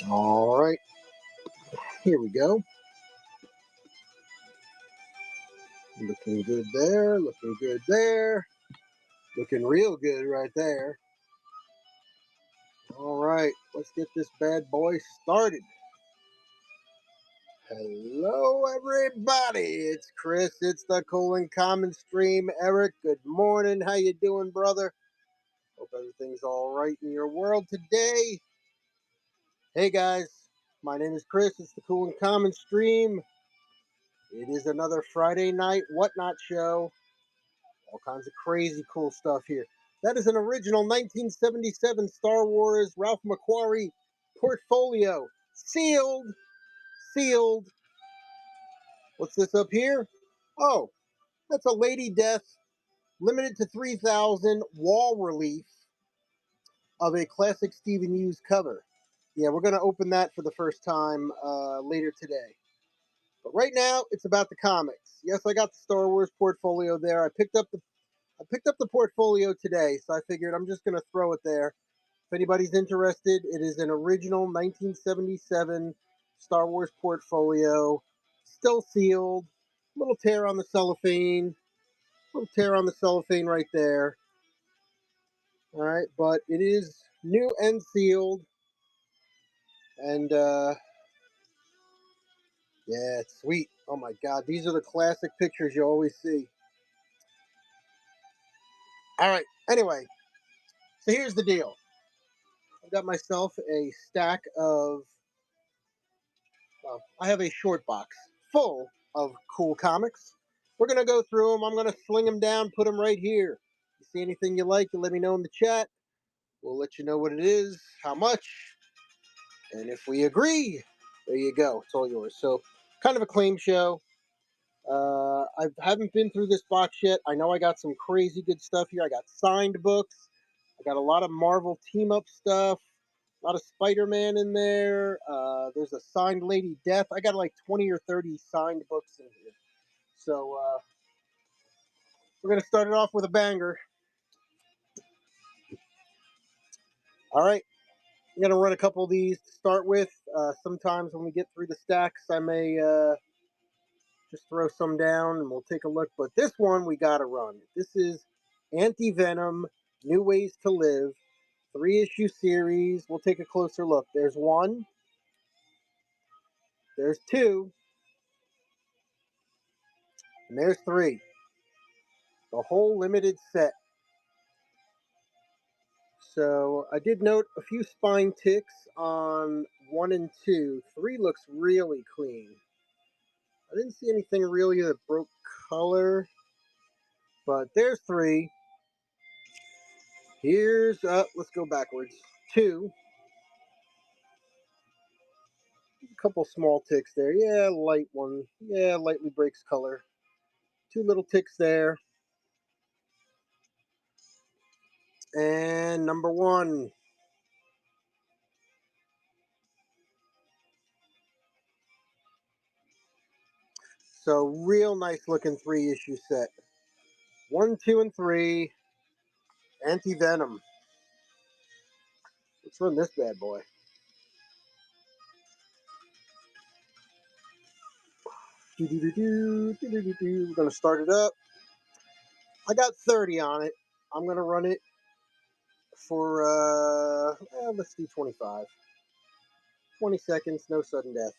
All right, here we go. Looking good there, looking good there, looking real good right there. All right, let's get this bad boy started. Hello, everybody. It's Chris. It's the Cool and Common Stream. Eric, good morning. How you doing, brother? Hope everything's all right in your world today. Hey, guys. My name is Chris. It's the Cool and Common Stream. It is another Friday night whatnot show. All kinds of crazy cool stuff here. That is an original 1977 Star Wars Ralph McQuarrie portfolio. Sealed. Sealed. What's this up here? Oh, that's a Lady Death limited to 3,000 wall relief of a classic Stephen Hughes cover. Yeah, we're going to open that for the first time later today. But right now, it's about the comics. Yes, I got the Star Wars portfolio there. I picked up the portfolio today, so I figured I'm just going to throw it there. If anybody's interested, it is an original 1977 Star Wars portfolio, still sealed. Little tear on the cellophane. Little tear on the cellophane right there. All right, but it is new and sealed, and yeah, it's sweet. Oh my God, these are the classic pictures you always see. All right. Anyway, so here's the deal. I've got myself a stack of. Well, I have a short box full of cool comics. We're gonna go through them. I'm gonna sling them down, put them right here. You see anything you like, you let me know in the chat. We'll let you know what it is, how much, and if we agree, there you go. It's all yours. So, kind of a claim show. I haven't been through this box yet. I know I got some crazy good stuff here. I got signed books. I got a lot of Marvel team up stuff. A lot of Spider-Man in there. There's a signed Lady Death. I got like 20 or 30 signed books in here. So we're gonna start it off with a banger. All right, I'm gonna run a couple of these to start with. Sometimes when we get through the stacks, I may just throw some down and we'll take a look. But this one we gotta run. This is Anti-Venom, New Ways to Live, 3-issue series. We'll take a closer look. There's one, there's two, and there's three. The whole limited set. So I did note a few spine ticks on 1 and 2. 3 looks really clean. I didn't see anything really that broke color, but there's 3. Here's let's go backwards. 2. A couple small ticks there. Yeah, light one. Yeah, lightly breaks color. 2 little ticks there. And number 1. So real nice looking 3-issue set. 1, 2, and 3. Anti-Venom. Let's run this bad boy. We're gonna start it up. I got 30 on it. I'm gonna run it for let's do 25. 20 seconds, no sudden death.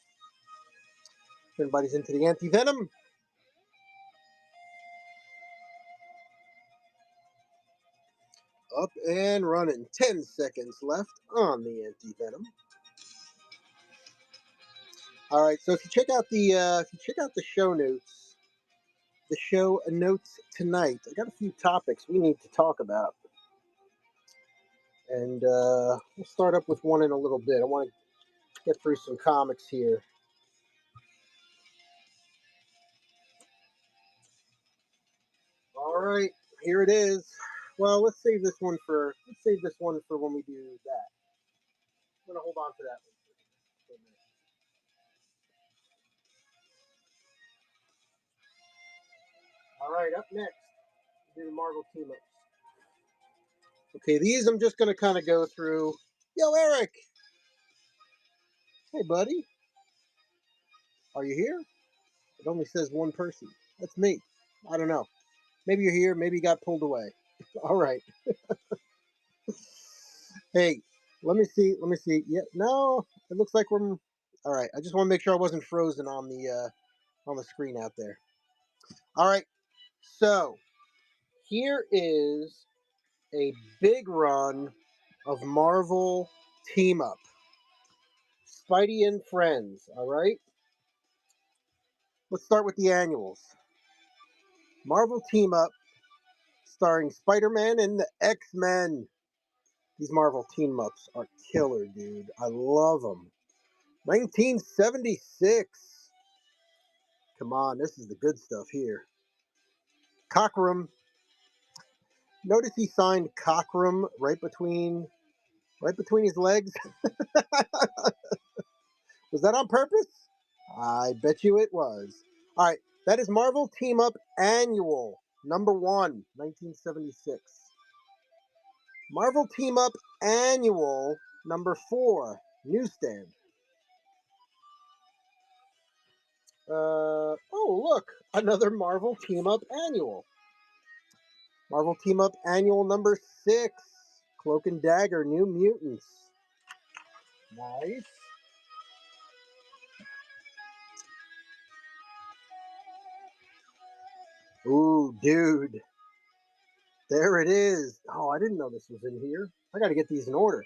If anybody's into the anti-venom. Up and running. 10 seconds left on the anti-venom. All right, so if you check out the show notes tonight, I got a few topics we need to talk about. And we'll start up with one in a little bit. I want to get through some comics here. All right, here it is. Well, let's save this one for when we do that. I'm gonna hold on to that one for a minute. All right, up next, do the Marvel team ups. Okay, these I'm just gonna kind of go through. Yo, Eric, Hey, buddy. Are you here? It only says one person. That's me. I don't know. Maybe you're here. Maybe you got pulled away. All right. Hey, let me see. Let me see. Yeah, no, it looks like we're. All right. I just want to make sure I wasn't frozen on the screen out there. All right. So here is a big run of Marvel Team Up, Spidey and Friends. All right. Let's start with the annuals. Marvel Team Up, starring Spider-Man and the X-Men. These Marvel team ups are killer, dude. I love them. 1976. Come on, this is the good stuff here. Cockrum. Notice he signed Cockrum right between his legs. Was that on purpose? I bet you it was. All right, that is Marvel Team Up Annual number 1, 1976. Marvel Team Up Annual number 4, newsstand. Oh, look, another Marvel Team Up Annual. Marvel Team Up Annual number 6, Cloak and Dagger, New Mutants. Nice. Ooh, dude. There it is. Oh, I didn't know this was in here. I got to get these in order.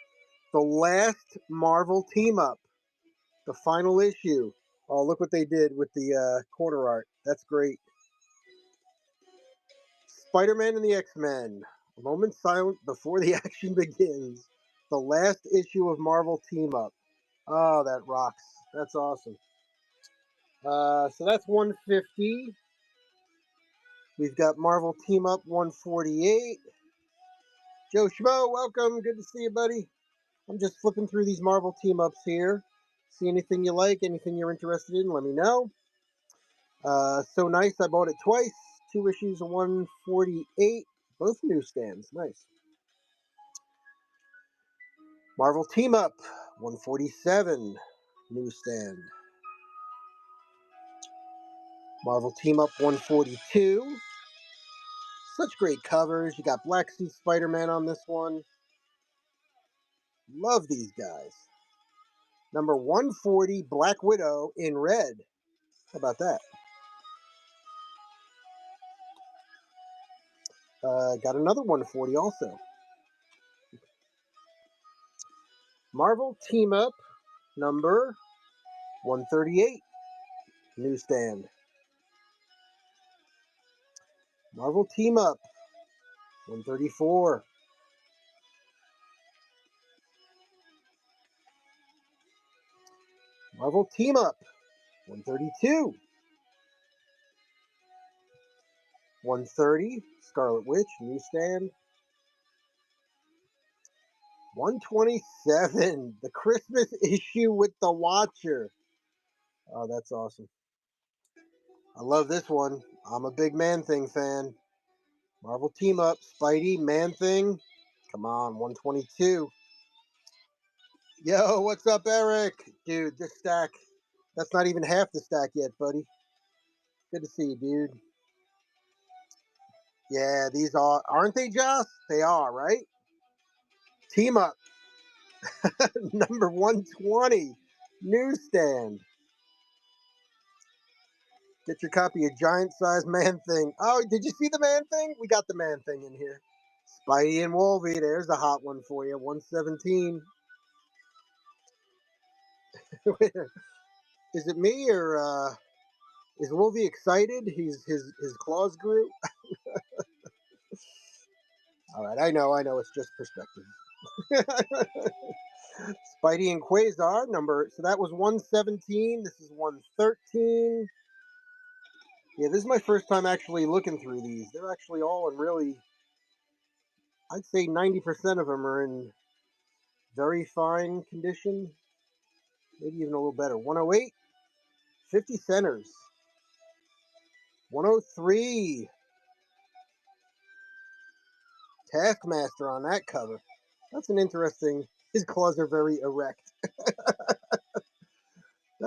The last Marvel Team Up, the final issue. Oh, look what they did with the corner art. That's great. Spider-Man and the X-Men. A moment silent before the action begins. The last issue of Marvel Team Up. Oh, that rocks. That's awesome. So that's 150. We've got Marvel Team Up 148. Joe Schmo, welcome. Good to see you, buddy. I'm just flipping through these Marvel Team Ups here. See anything you like, anything you're interested in, let me know. So nice, I bought it twice. 2 issues of 148. Both newsstands. Nice. Marvel Team Up 147. Newsstand. Marvel Team Up 142. Such great covers. You got Black Suit Spider-Man on this one. Love these guys. Number 140, Black Widow in red. How about that? Got another 140 also. Marvel Team Up number 138. Newsstand. Marvel Team Up 134. Marvel Team Up 132. 130. Scarlet Witch. Newsstand. 127. The Christmas issue with the Watcher. Oh, that's awesome. I love this one. I'm a big Man Thing fan. Marvel Team Up, Spidey, Man Thing. Come on, 122. Yo, what's up, Eric? Dude, this stack, that's not even half the stack yet, buddy. Good to see you, dude. Yeah, these aren't they, Joss? They are, right? Team Up, number 120, newsstand. Get your copy of Giant Size Man Thing. Oh, did you see the Man Thing? We got the Man Thing in here. Spidey and Wolvie, there's the hot one for you, 117. Is it me or is Wolvie excited? His claws grew. All right, I know, it's just perspective. Spidey and Quasar number. So that was 117. This is 113. Yeah, this is my first time actually looking through these. They're actually all in really, I'd say 90% of them are in very fine condition. Maybe even a little better. 108, 50 centers. 103, Taskmaster on that cover. That's an interesting. His claws are very erect.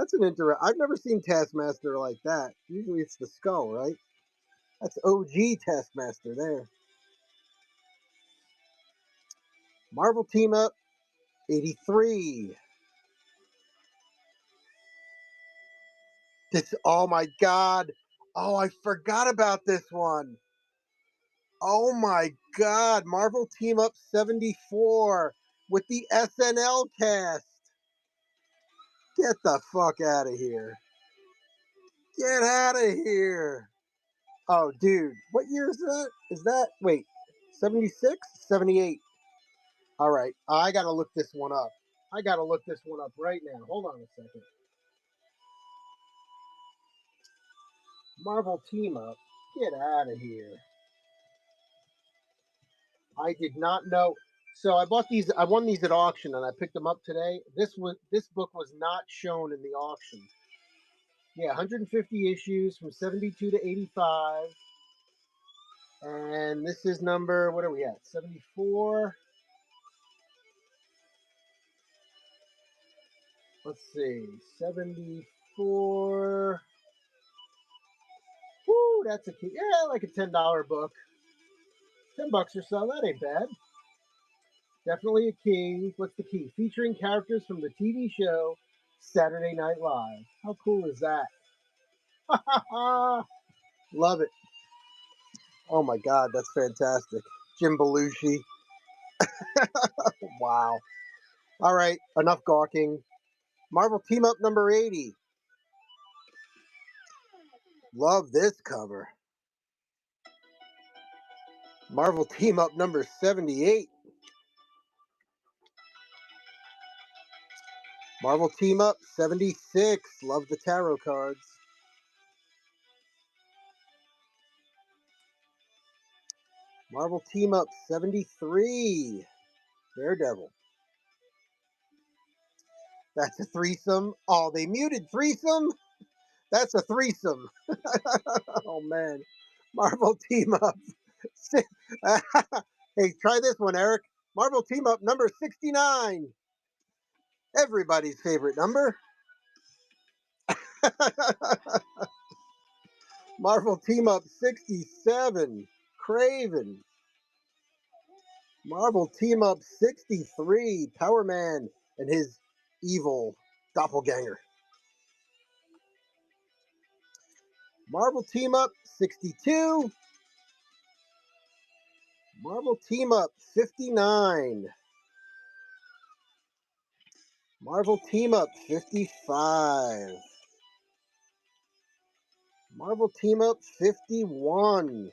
That's an I've never seen Taskmaster like that. Usually it's the skull, right? That's OG Taskmaster there. Marvel Team Up 83. This, oh my God. Oh, I forgot about this one. Oh my God. Marvel Team Up 74 with the SNL cast. Get the fuck out of here. Get out of here. Oh, dude. What year is that? Is that, wait, 76? 78. All right. I got to look this one up. I got to look this one up right now. Hold on a second. Marvel Team Up. Get out of here. I did not know. So I bought these. I won these at auction, and I picked them up today. This book was not shown in the auction. Yeah, 150 issues from 72 to 85, and this is number. What are we at? 74. Let's see, 74. Woo, that's a key. Yeah, like a $10 book. $10 or so. That ain't bad. Definitely a key. What's the key? Featuring characters from the TV show Saturday Night Live. How cool is that? Love it. Oh my God, that's fantastic. Jim Belushi. Wow. All right, enough gawking. Marvel Team Up number 80. Love this cover. Marvel Team Up number 78. Marvel Team Up 76. Love the tarot cards. Marvel Team Up 73. Daredevil. That's a threesome. Oh, they muted threesome? That's a threesome. Oh, man. Marvel Team Up. Hey, try this one, Eric. Marvel Team Up number 69. Everybody's favorite number. Marvel Team Up 67. Craven. Marvel Team Up 63. Power Man and his evil doppelganger. Marvel Team Up 62. Marvel Team Up 59. Marvel Team Up 55. Marvel Team Up 51.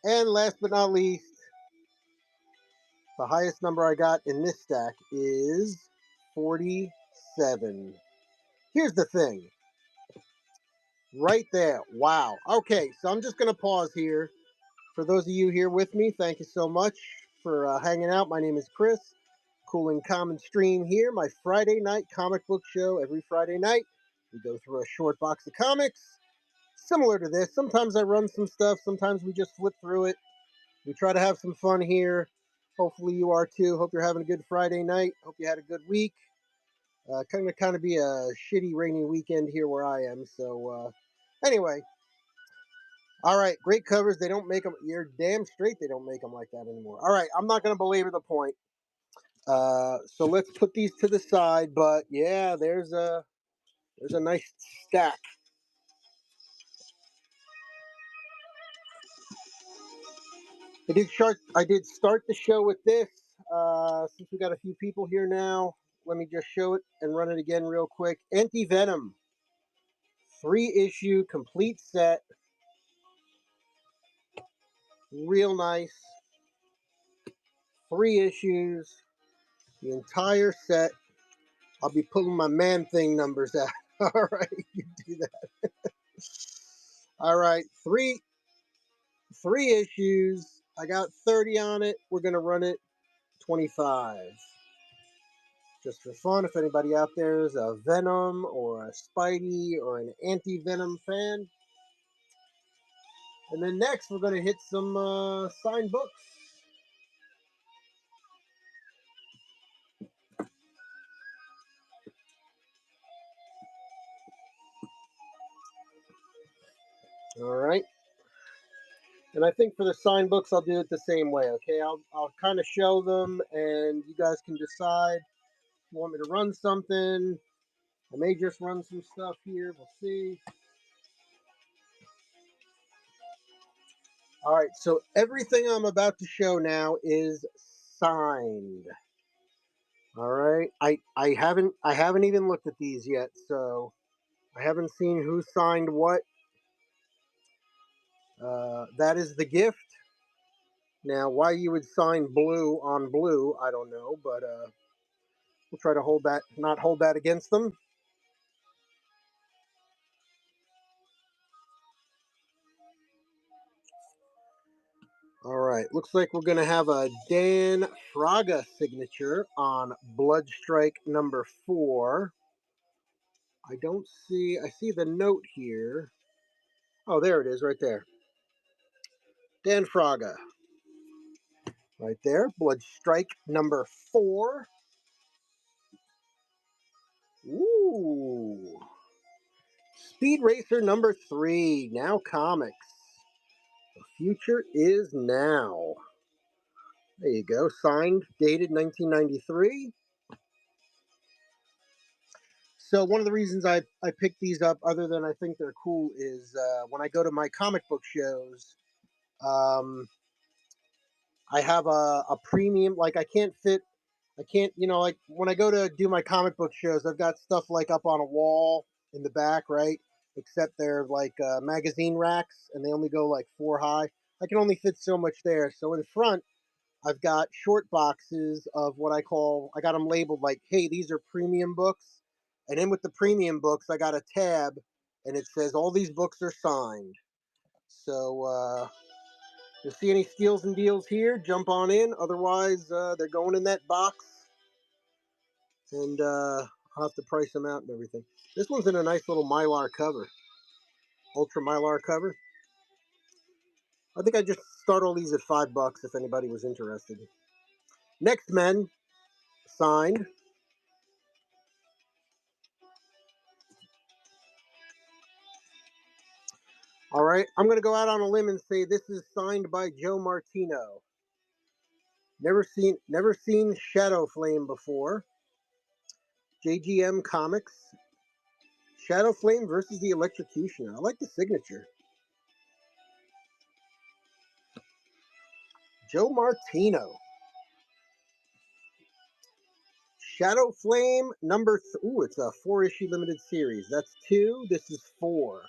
And last but not least, the highest number I got in this stack is 47. Here's the thing. Right there. Wow. Okay, so I'm just going to pause here. For those of you here with me, thank you so much for hanging out. My name is Chris. Cool and Common Stream here. My Friday night comic book show. Every Friday night, we go through a short box of comics. Similar to this. Sometimes I run some stuff. Sometimes we just flip through it. We try to have some fun here. Hopefully you are too. Hope you're having a good Friday night. Hope you had a good week. Kind of be a shitty rainy weekend here where I am. So anyway, all right, great covers. They don't make them. You're damn straight. They don't make them like that anymore. All right, I'm not going to belabor the point. So let's put these to the side. But yeah, there's a nice stack. I did start the show with this. Since we got a few people here now, let me just show it and run it again real quick. Venom, 3-issue complete set, real nice. 3 issues, the entire set. I'll be pulling my man thing numbers out. All right, you do that. All right, three issues. I got 30 on it. We're gonna run it 25. Just for fun, if anybody out there is a Venom or a Spidey or an anti-Venom fan. And then next, we're going to hit some signed books. All right. And I think for the signed books, I'll do it the same way. Okay, I'll kind of show them, and you guys can decide if you want me to run something. I may just run some stuff here. We'll see. All right, so everything I'm about to show now is signed. All right, I haven't even looked at these yet, so I haven't seen who signed what. That is the gift. Now, why you would sign blue on blue, I don't know, but we'll try to not hold that against them. All right, looks like we're gonna have a Dan Fraga signature on Blood Strike number 4. I don't see. I see the note here. Oh, there it is, right there. Dan Fraga, right there. Blood Strike number 4. Ooh. Speed Racer number 3. Now comics. The future is now. There you go. Signed, dated 1993. So one of the reasons I picked these up, other than I think they're cool, is when I go to my comic book shows, um, I have a premium. Like I can't, like when I go to do my comic book shows, I've got stuff like up on a wall in the back, right? Except they're like magazine racks, and they only go like 4 high. I can only fit so much there. So in front, I've got short boxes of what I got them labeled like, hey, these are premium books. And in with the premium books, I got a tab and it says all these books are signed. So, you see any steals and deals here, jump on in. Otherwise, they're going in that box and I'll have to price them out and everything. This one's in a nice little Mylar cover, Ultra Mylar cover. I think I just start all these at $5 if anybody was interested. Next Men, signed. All right, I'm going to go out on a limb and say this is signed by Joe Martino. Never seen Shadow Flame before. JGM Comics. Shadow Flame versus the Electrocutioner. I like the signature. Joe Martino. Shadow Flame number. Ooh, it's a 4-issue limited series. That's 2. This is 4.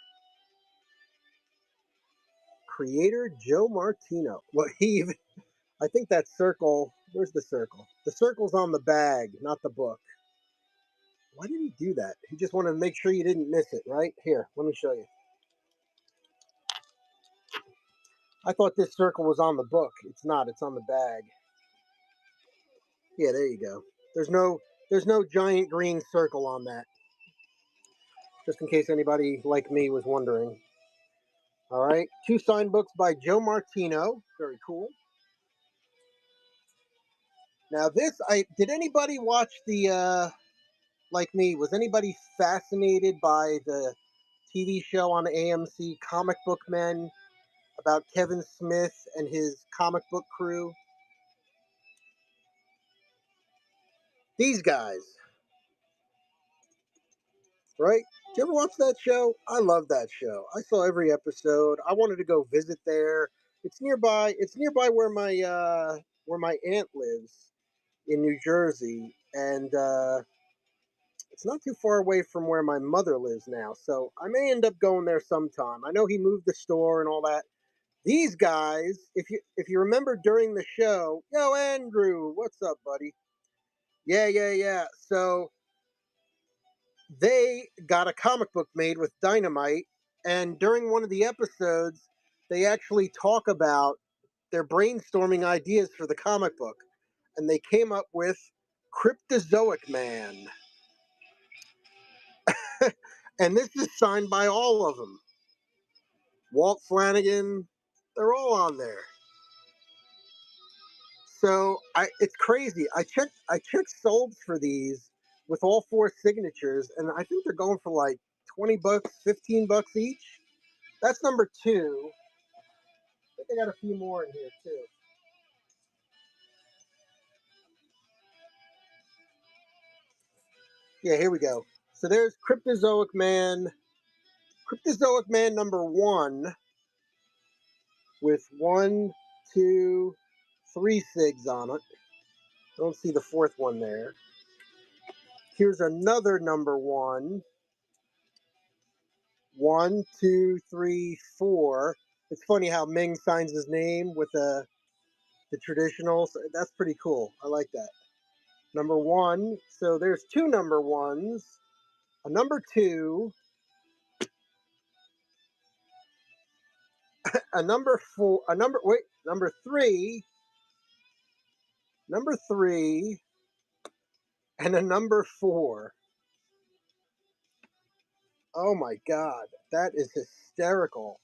Creator Joe Martino. Well, I think that circle. Where's the circle? The circle's on the bag, not the book. Why did he do that? He just wanted to make sure you didn't miss it, right? Here, let me show you. I thought this circle was on the book. It's not. It's on the bag. Yeah, there you go. There's no giant green circle on that. Just in case anybody like me was wondering. All right, 2 signed books by Joe Martino. Very cool. Now this, I did anybody watch the like me? Was anybody fascinated by the TV show on AMC, Comic Book Men, about Kevin Smith and his comic book crew? These guys, right? Did you ever watch that show? I love that show. I saw every episode. I wanted to go visit there. It's nearby. It's nearby where my aunt lives in New Jersey, and it's not too far away from where my mother lives now. So I may end up going there sometime. I know he moved the store and all that. These guys, if you remember during the show, yo Andrew, what's up, buddy? Yeah, yeah, yeah. So they got a comic book made with Dynamite, and during one of the episodes, they actually talk about their brainstorming ideas for the comic book, and they came up with Cryptozoic Man. And this is signed by all of them. Walt Flanagan, they're all on there. So it's crazy. I checked solds for these with all 4 signatures, and I think they're going for like $20, $15 each. That's number 2. I think I got a few more in here too. Yeah, here we go. So there's Cryptozoic Man. Cryptozoic Man number 1 with 1, 2, 3 SIGs on it. Don't see the 4th one there. Here's another number 1. 1, 2, 3, 4. It's funny how Ming signs his name with the traditional. So that's pretty cool. I like that. Number 1. So there's 2 number 1s. A number 2. A number 4. A number wait. Number 3. Number 3. And a number 4. Oh my God, that is hysterical.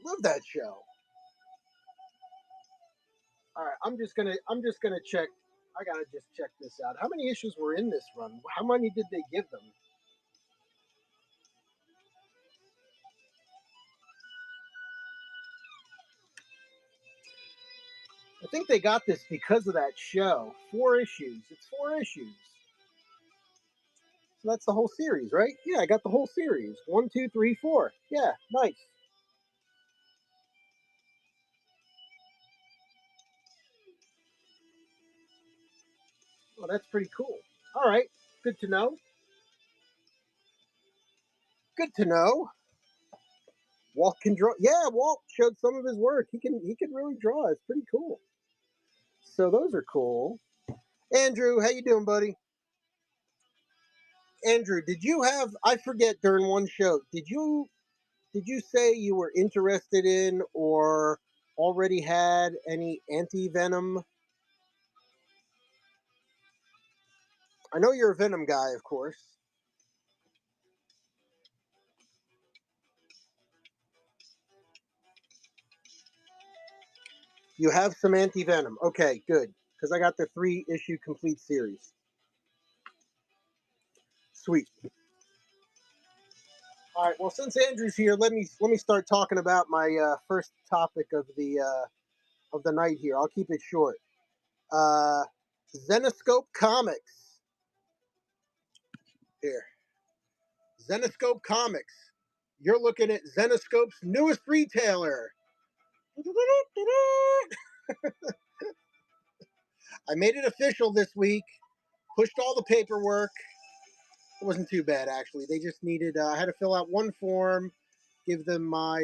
Love that show. All right, I'm just gonna check. I gotta just check this out. How many issues were in this run? How many did they give them? I think they got this because of that show. 4 issues. It's 4 issues. So that's the whole series, right? Yeah, I got the whole series. 1, 2, 3, 4. Yeah, nice. Well, that's pretty cool. All right, good to know. Good to know. Walt can draw. Yeah, Walt showed some of his work. He can really draw. It's pretty cool. So those are cool. Andrew, how you doing, buddy? Andrew, did you have? I forget during one show. Did you say you were interested in or already had any anti Venom? I know you're a Venom guy, of course. You have some anti Venom. Okay, good. Because I got the 3 issue complete series. Sweet. All right. Well, since Andrew's here, let me start talking about my first topic of the night here. I'll keep it short. Uh, Zenoscope Comics. Here, Zenoscope Comics. You're looking at Zenoscope's newest retailer. I made it official this week. Pushed all the paperwork. It wasn't too bad actually. They just needed. I had to fill out one form, give them my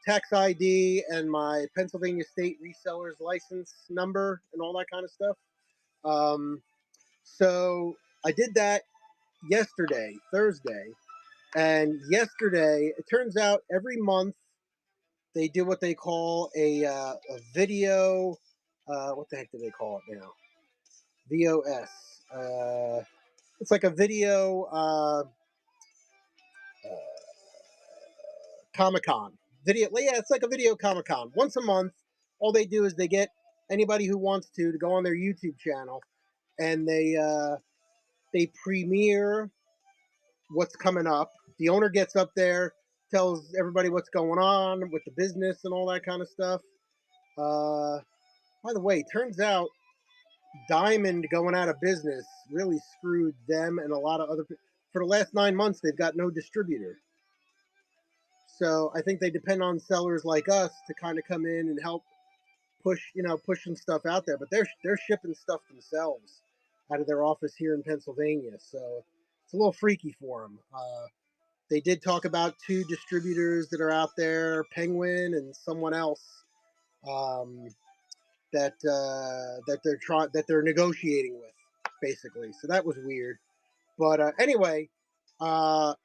tax ID and my Pennsylvania State reseller's license number and all that kind of stuff. Um, so I did that yesterday, Thursday, and yesterday it turns out every month they do what they call a video. What the heck do they call it now? VOS. It's like a video Comic Con video. Yeah, it's like a video Comic Con. Once a month, all they do is they get anybody who wants to go on their YouTube channel, and they premiere what's coming up. The owner gets up there, tells everybody what's going on with the business and all that kind of stuff. Uh, by the way, turns out Diamond going out of business really screwed them and a lot of other. For the last 9 months, they've got no distributor. So I think they depend on sellers like us to kind of come in and help push some stuff out there. But they're shipping stuff themselves out of their office here in Pennsylvania. So it's a little freaky for them. They did talk about 2 distributors that are out there, Penguin and someone else, um, that they're negotiating with, basically. So that was weird. But anyway, uh,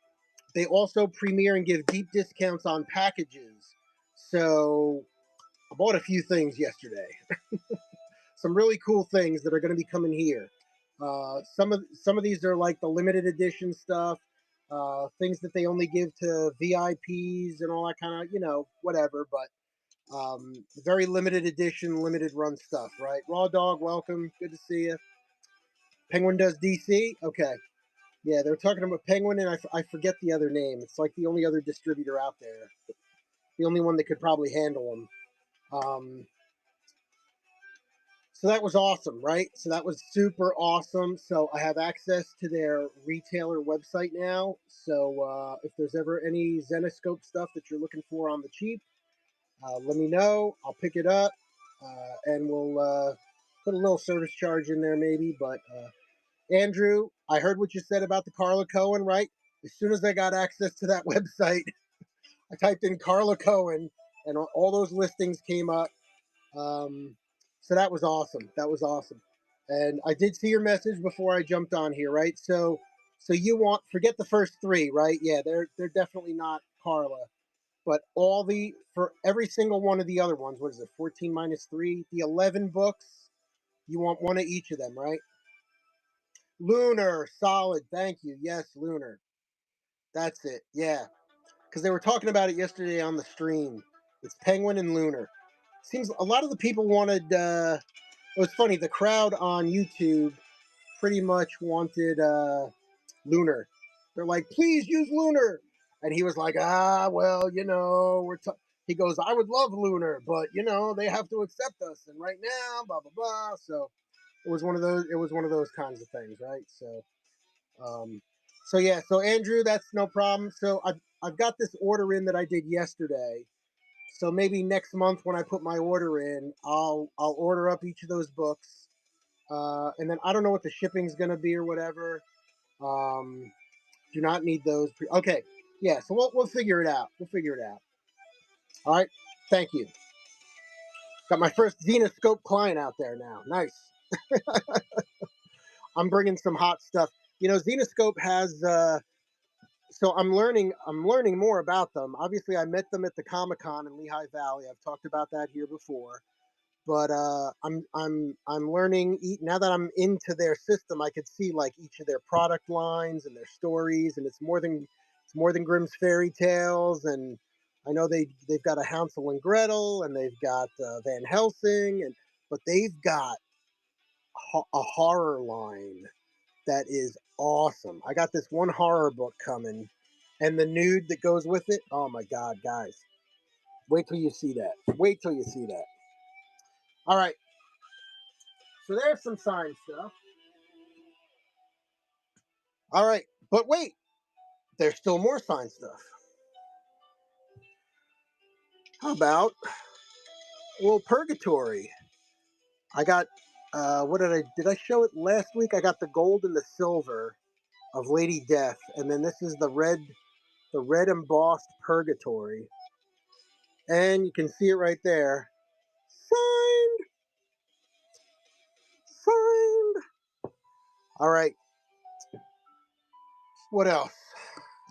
they also premiere and give deep discounts on packages. So I bought a few things yesterday. Some really cool things that are going to be coming here. Some of these are like the limited edition stuff, things that they only give to VIPs and all that kind of whatever. But very limited edition, limited run stuff. Right? Raw Dog, welcome. Good to see you. Penguin does DC. Okay. Yeah, they're talking about Penguin, and I forget the other name. It's like the only other distributor out there, the only one that could probably handle them. So that was awesome, right? So that was super awesome. So I have access to their retailer website now. So if there's ever any Zenoscope stuff that you're looking for on the cheap, let me know. I'll pick it up, and we'll put a little service charge in there maybe. But Andrew, I heard what you said about the Carla Cohen, right? As soon as I got access to that website, I typed in Carla Cohen, and all those listings came up. Um, so that was awesome. That was awesome. And I did see your message before I jumped on here, right? So you want forget the first three, right? Yeah, they're definitely not Carla, but all the for every single one of the other ones. What is it? 14 minus three, the 11 books. You want one of each of them, right? Lunar, solid. Thank you. Yes, Lunar. That's it. Yeah, because they were talking about it yesterday on the stream. It's Penguin and Lunar. Seems a lot of the people wanted. It was funny. The crowd on YouTube pretty much wanted Lunar. They're like, please use Lunar, and he was like, well, we're. He goes, I would love Lunar, but they have to accept us, and right now, blah blah blah. So it was one of those. It was one of those kinds of things, right? Um, so yeah. So Andrew, that's no problem. So I've got this order in that I did yesterday. So maybe next month when I put my order in, I'll order up each of those books, and then I don't know what the shipping's going to be or whatever. Um, do not need those. Okay, yeah. So we'll figure it out. We'll figure it out. All right. Thank you. Got my first Xenoscope client out there now. Nice. I'm bringing some hot stuff. Xenoscope has. So I'm learning more about them. Obviously, I met them at the Comic Con in Lehigh Valley. I've talked about that here before. But I'm learning now that I'm into their system. I could see like each of their product lines and their stories, and it's more than Grimm's fairy tales. And I know they've got a Hansel and Gretel, and they've got Van Helsing, but they've got a horror line that is awesome. I got this one horror book coming, and the nude that goes with it. Oh my god, guys! Wait till you see that. Wait till you see that. All right. So there's some sign stuff. All right, but wait, there's still more sign stuff. How about Purgatory? I got what did I show it last week? I got the gold and the silver of Lady Death, and then this is the red embossed Purgatory, and you can see it right there. Signed, signed. All right, what else?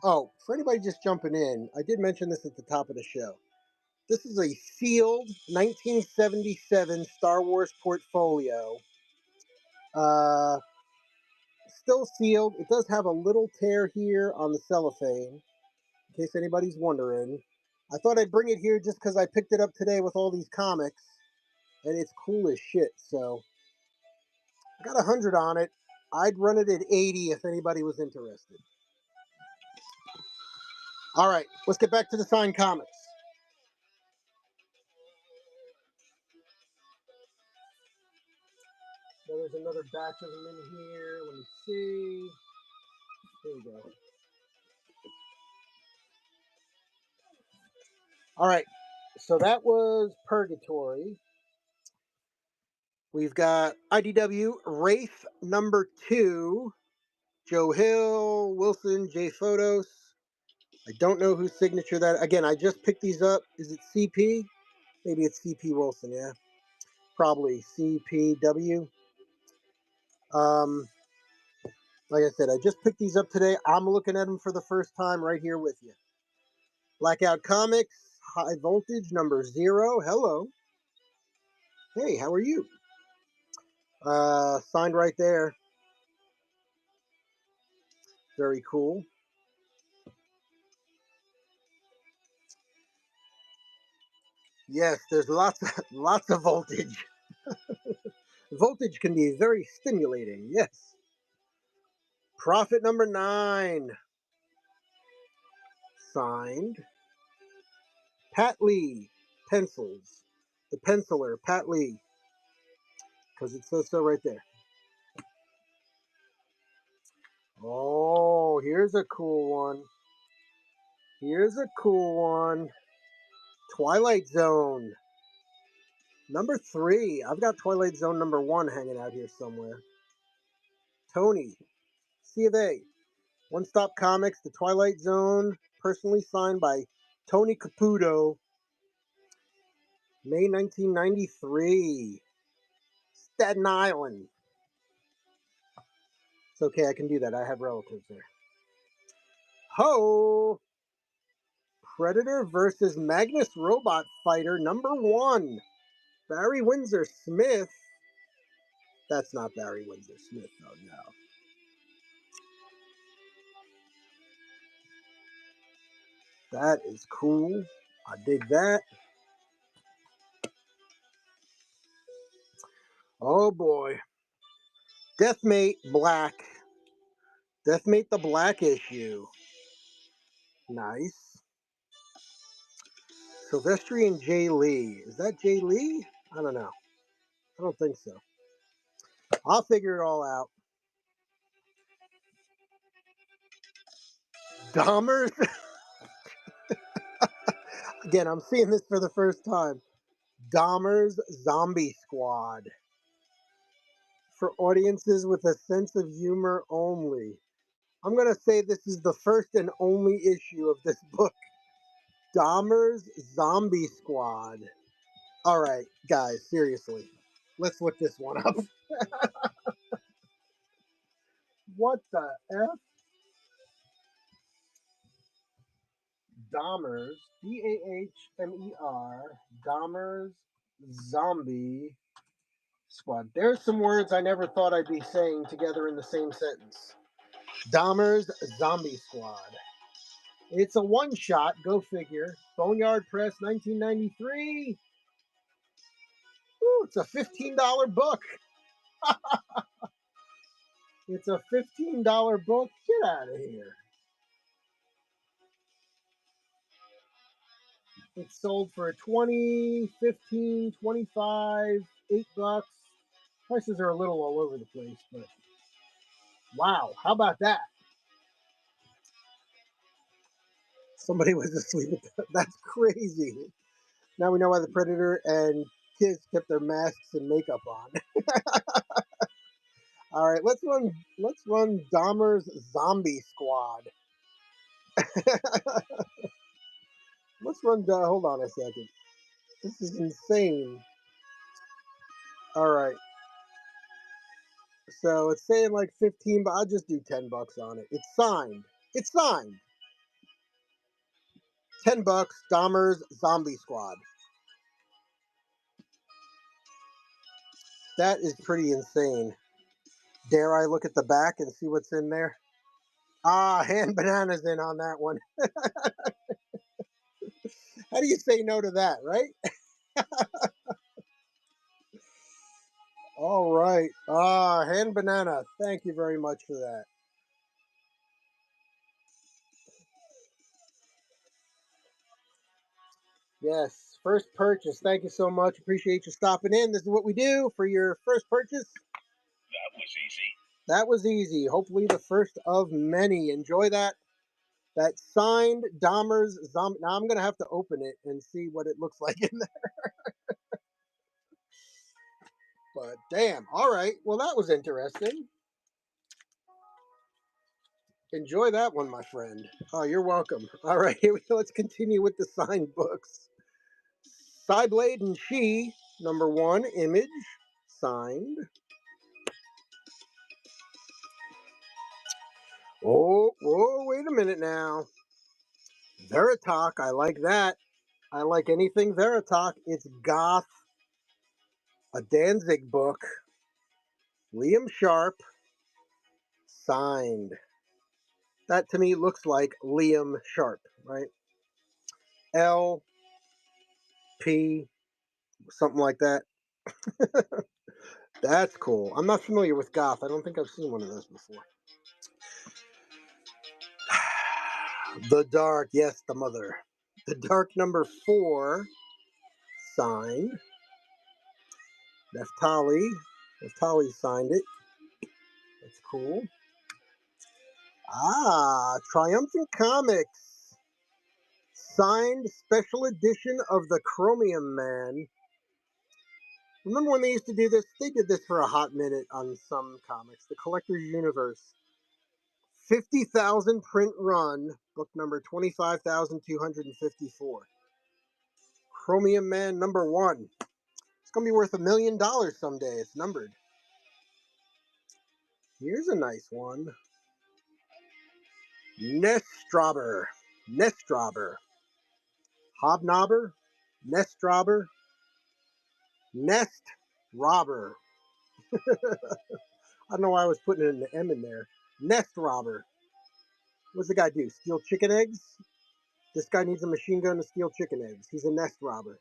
Oh, for anybody just jumping in, I did mention this at the top of the show. This is a sealed 1977 Star Wars portfolio. Uh, Still sealed. It does have a little tear here on the cellophane, in case anybody's wondering. I thought I'd bring it here just because I picked it up today with all these comics, and it's cool as shit. So I got 100 on it. I'd run it at 80 if anybody was interested. All right, let's get back to the signed comics. So there's another batch of them in here. Let me see. Here we go. All right, so that was Purgatory. We've got IDW Wraith number 2. Joe Hill, Wilson, J Photos. I don't know whose signature that. Again, I just picked these up. Is it CP? Maybe it's CP Wilson. Yeah, probably CPW. Um, like I said, I just picked these up today. I'm looking at them for the first time right here with you. Blackout Comics, High Voltage number 0. Hello. Hey, how are you? Signed right there. Very cool. Yes, there's lots of, lots of voltage. Voltage can be very stimulating. Yes. Prophet number 9. Signed, Pat Lee. Pencils. The penciler, Pat Lee. Because it says so right there. Oh, here's a cool one. Here's a cool one. Twilight Zone. Number 3. I've got Twilight Zone number 1 hanging out here somewhere. Tony. C of A. One Stop Comics, The Twilight Zone. Personally signed by Tony Caputo. May 1993. Staten Island. It's okay, I can do that. I have relatives there. Ho! Predator versus Magnus Robot Fighter number 1. Barry Windsor Smith. That's not Barry Windsor Smith, though, no. That is cool. I dig that. Oh boy. Deathmate Black. Deathmate the Black issue. Nice. Sylvestrian Jay Lee. Is that Jay Lee? I don't know. I don't think so. I'll figure it all out. Dahmer's. Again, I'm seeing this for the first time. Dahmer's Zombie Squad. For audiences with a sense of humor only. I'm going to say this is the first and only issue of this book. Dahmer's Zombie Squad. All right, guys, seriously. Let's look this one up. What the F? Dahmer's, Dahmer, Dahmer's Zombie Squad. There's some words I never thought I'd be saying together in the same sentence. Dahmer's Zombie Squad. It's a one-shot, go figure. Boneyard Press, 1993. Ooh, it's a $15 book. It's a $15 book. Get out of here. It's sold for 20, 15, 25, $8. Prices are a little all over the place, but wow, how about that? Somebody was asleep with that. That's crazy. Now we know why the Predator and kids kept their masks and makeup on. All right, let's run Dahmer's Zombie Squad. Let's run hold on a second. This is insane. All right. So it's saying like 15, but I'll just do $10 on it. It's signed. It's signed. $10, Dahmer's Zombie Squad. That is pretty insane. Dare I look at the back and see what's in there? Ah, hand bananas in on that one. How do you say no to that, right? All right. Ah, hand banana. Thank you very much for that. Yes, first purchase. Thank you so much. Appreciate you stopping in. This is what we do for your first purchase. That was easy. That was easy. Hopefully the first of many. Enjoy that. That signed Dahmer's Zombie. Now I'm going to have to open it and see what it looks like in there. But damn. All right. Well, that was interesting. Enjoy that one, my friend. Oh, you're welcome. All right. Here we go. Let's continue with the signed books. Cyblade and She, number 1, Image, signed. Oh, whoa, wait a minute now. Veritalk, I like that. I like anything Veritalk. It's goth. A Danzig book. Liam Sharp, signed. That to me looks like Liam Sharp, right? L, P, something like that. That's cool. I'm not familiar with goth. I don't think I've seen one of those before. The Dark, yes, the mother. The Dark number 4, signed. Neftali. Neftali signed it. That's cool. Triumphant Comics. Signed special edition of the Chromium Man. Remember when they used to do this? They did this for a hot minute on some comics. The Collector's Universe. 50,000 print run, book number 25,254. Chromium Man number 1. It's going to be worth $1 million someday. It's numbered. Here's a nice one. Nestrobber. Nestrobber. Hobnobber. Nestrobber. Nest Robber. I don't know why I was putting an M in there. Nest Robber. What's the guy do? Steal chicken eggs? This guy needs a machine gun to steal chicken eggs. He's a nest robber.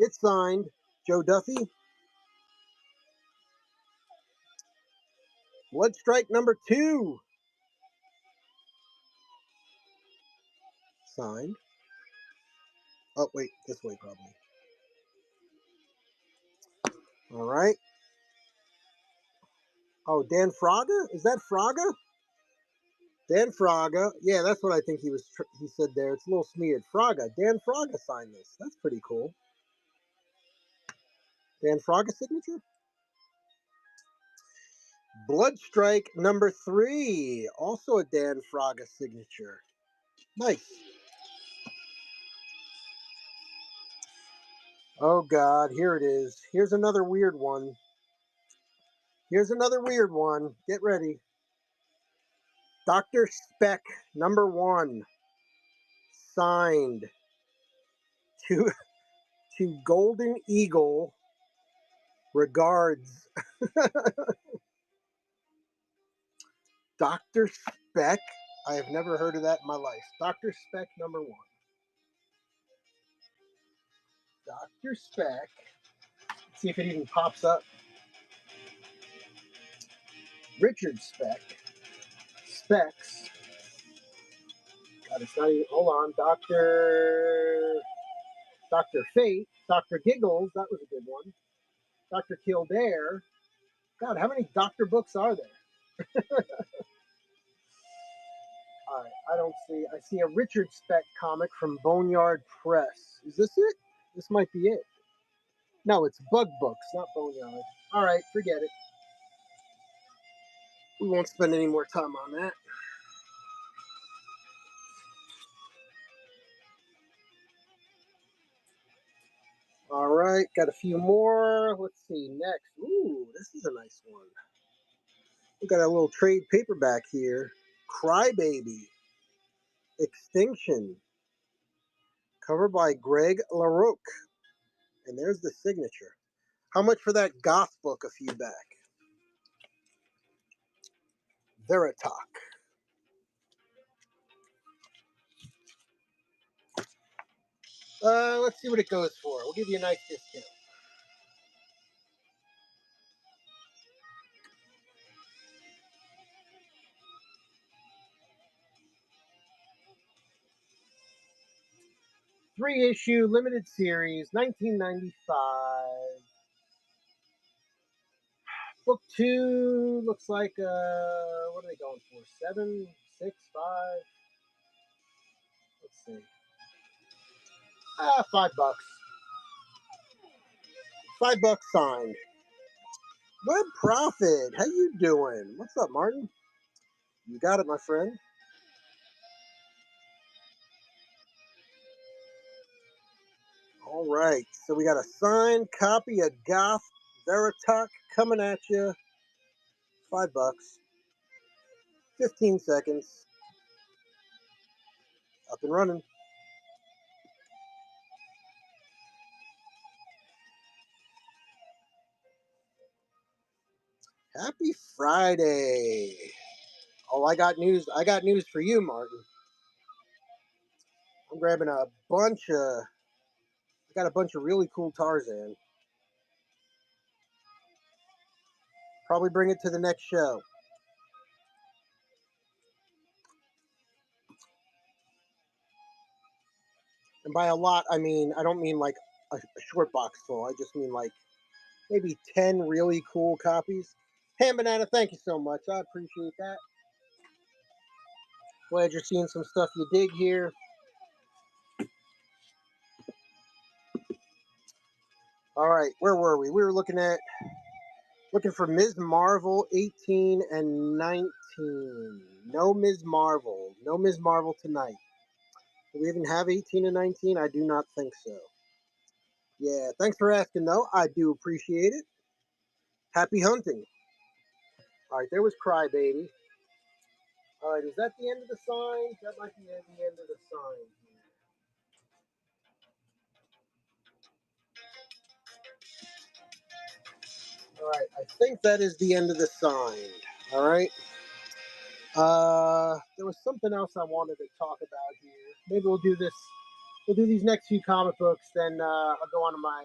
It's signed Joe Duffy. Bloodstrike number 2. Signed. Oh, wait. This way, probably. All right. Oh, Dan Fraga? Is that Fraga? Dan Fraga. Yeah, that's what I think he said there. It's a little smeared. Fraga. Dan Fraga signed this. That's pretty cool. Dan Fraga signature? Bloodstrike number 3. Also a Dan Fraga signature. Nice. Oh, God. Here it is. Here's another weird one. Here's another weird one. Get ready. Dr. Speck number 1. Signed to Golden Eagle. Regards. Dr. Speck. I have never heard of that in my life. Dr. Speck number 1. Dr. Speck. Let's see if it even pops up. Richard Speck. Specs. God, it's not even. Hold on. Dr. Fate. Dr. Giggles. That was a good one. Dr. Kildare. God, how many doctor books are there? All right, I don't see. I see a Richard Speck comic from Boneyard Press. Is this it? This might be it. No, it's Bug Books, not Boneyard. All right, forget it. We won't spend any more time on that. All right, got a few more. Let's see next. Ooh, this is a nice one. We got a little trade paperback here. Crybaby. Extinction. Covered by Greg LaRocque. And there's the signature. How much for that goth book a few back? Veritalk. Let's see what it goes for. We'll give you a nice discount. Three-issue limited series, 1995. Book 2 looks like what are they going for? 7, 6, 5. Let's see. $5. $5 signed. Web Profit, how you doing? What's up, Martin? You got it, my friend. All right, so we got a signed copy of Goth Veritalk coming at you. $5. 15 seconds. Up and running. Happy Friday. Oh, I got news. I got news for you, Martin. I'm grabbing a bunch of. I got a bunch of really cool Tarzan. Probably bring it to the next show. And by a lot, I mean, I don't mean like a short box full. I just mean like maybe 10 really cool copies. Ham Banana, thank you so much. I appreciate that. Glad you're seeing some stuff you dig here. All right, where were we? We were looking for Ms. Marvel 18 and 19. No Ms. Marvel. No Ms. Marvel tonight. Do we even have 18 and 19? I do not think so. Yeah, thanks for asking though. I do appreciate it. Happy hunting. All right, there was Crybaby. All right, is that the end of the sign? That might be the end of the sign. All right, I think that is the end of the sign. All right. There was something else I wanted to talk about here. Maybe we'll do this. We'll do these next few comic books, then I'll go on to my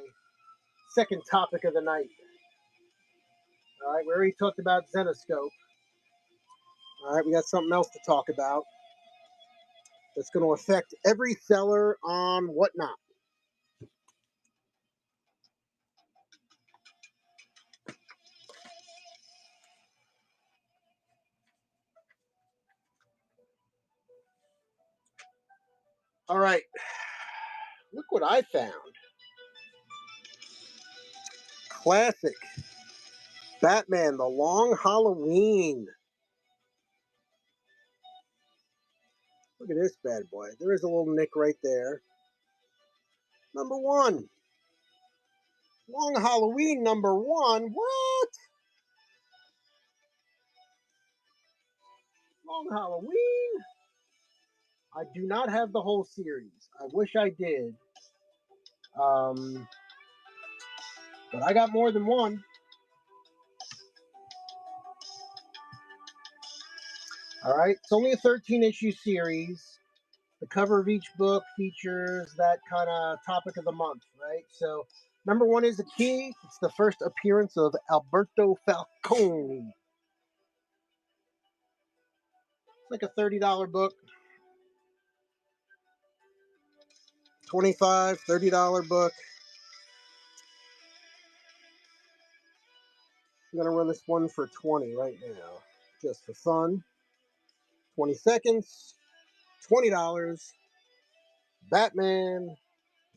second topic of the night. All right, we already talked about Zenoscope. All right, we got something else to talk about that's going to affect every seller on Whatnot. All right, look what I found. Classic Batman, The Long Halloween. Look at this bad boy. There is a little nick right there. Number one. Long Halloween number one. What? Long Halloween? I do not have the whole series. I wish I did. Um, but I got more than one. All right. It's only a 13 issue series. The cover of each book features that kind of topic of the month, right? So, number one is the key. It's the first appearance of Alberto Falcone. It's like a $30 book. 25 $30 book. I'm going to run this one for 20 right now, just for fun. 20 seconds, $20. Batman,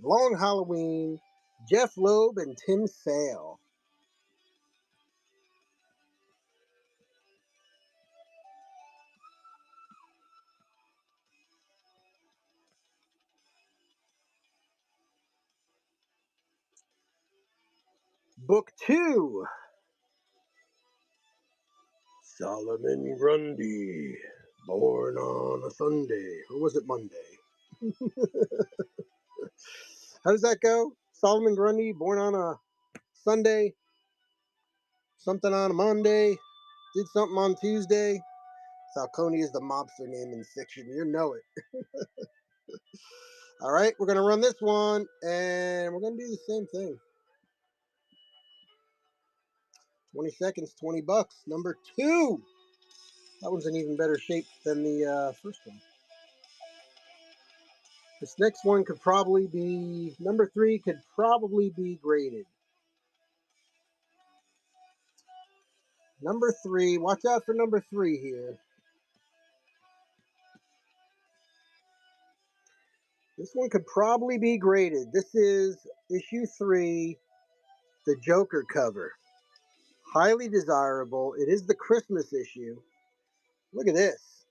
Long Halloween, Jeff Loeb, and Tim Sale. Book 2, Solomon Grundy, born on a Sunday. Or was it Monday? How does that go? Solomon Grundy, born on a Sunday, something on a Monday, did something on Tuesday. Falcone is the mobster name in fiction. You know it. All right, we're going to run this one, and we're going to do the same thing. 20 seconds, $20. Number 2. That one's in even better shape than the first one. This next one could probably be, number 3 could probably be graded. Number 3, watch out for number 3 here. This one could probably be graded. This is issue 3, the Joker cover. Highly desirable. It is the Christmas issue. Look at this.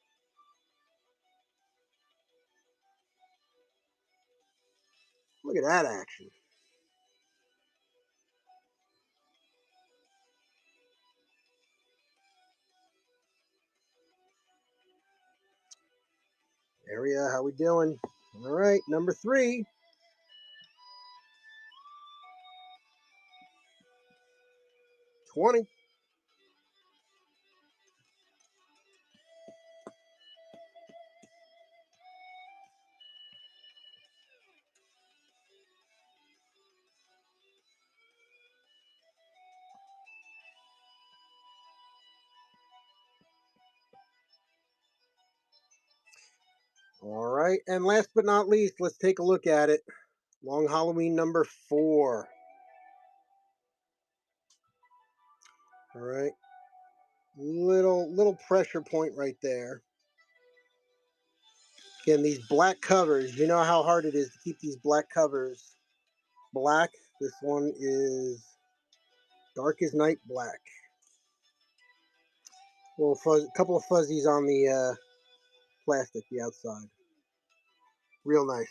Look at that action. Area, how we doing? All right, number 3. 20. All right. And last but not least, let's take a look at it. Long Halloween number 4. All right. Little pressure point right there. Again, these black covers, you know how hard it is to keep these black covers black. This one is dark as night black. Couple of fuzzies on the plastic, the outside. Real nice.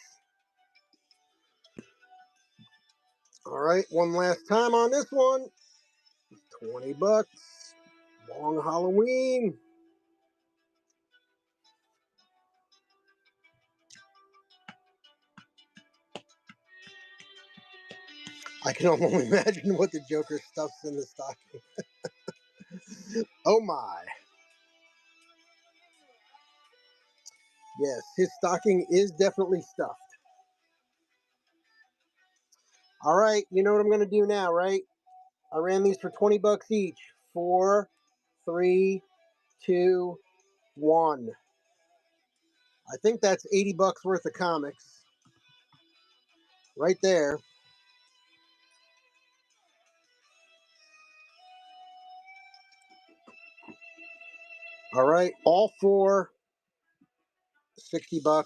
All right, one last time on this one. $20. Long Halloween. I can only imagine what the Joker stuffs in the stocking. Oh my. Yes, his stocking is definitely stuffed. All right, you know what I'm going to do now, right? I ran these for $20 each. 4, 3, 2, 1. I think that's $80 worth of comics right there. All right, all four, $60.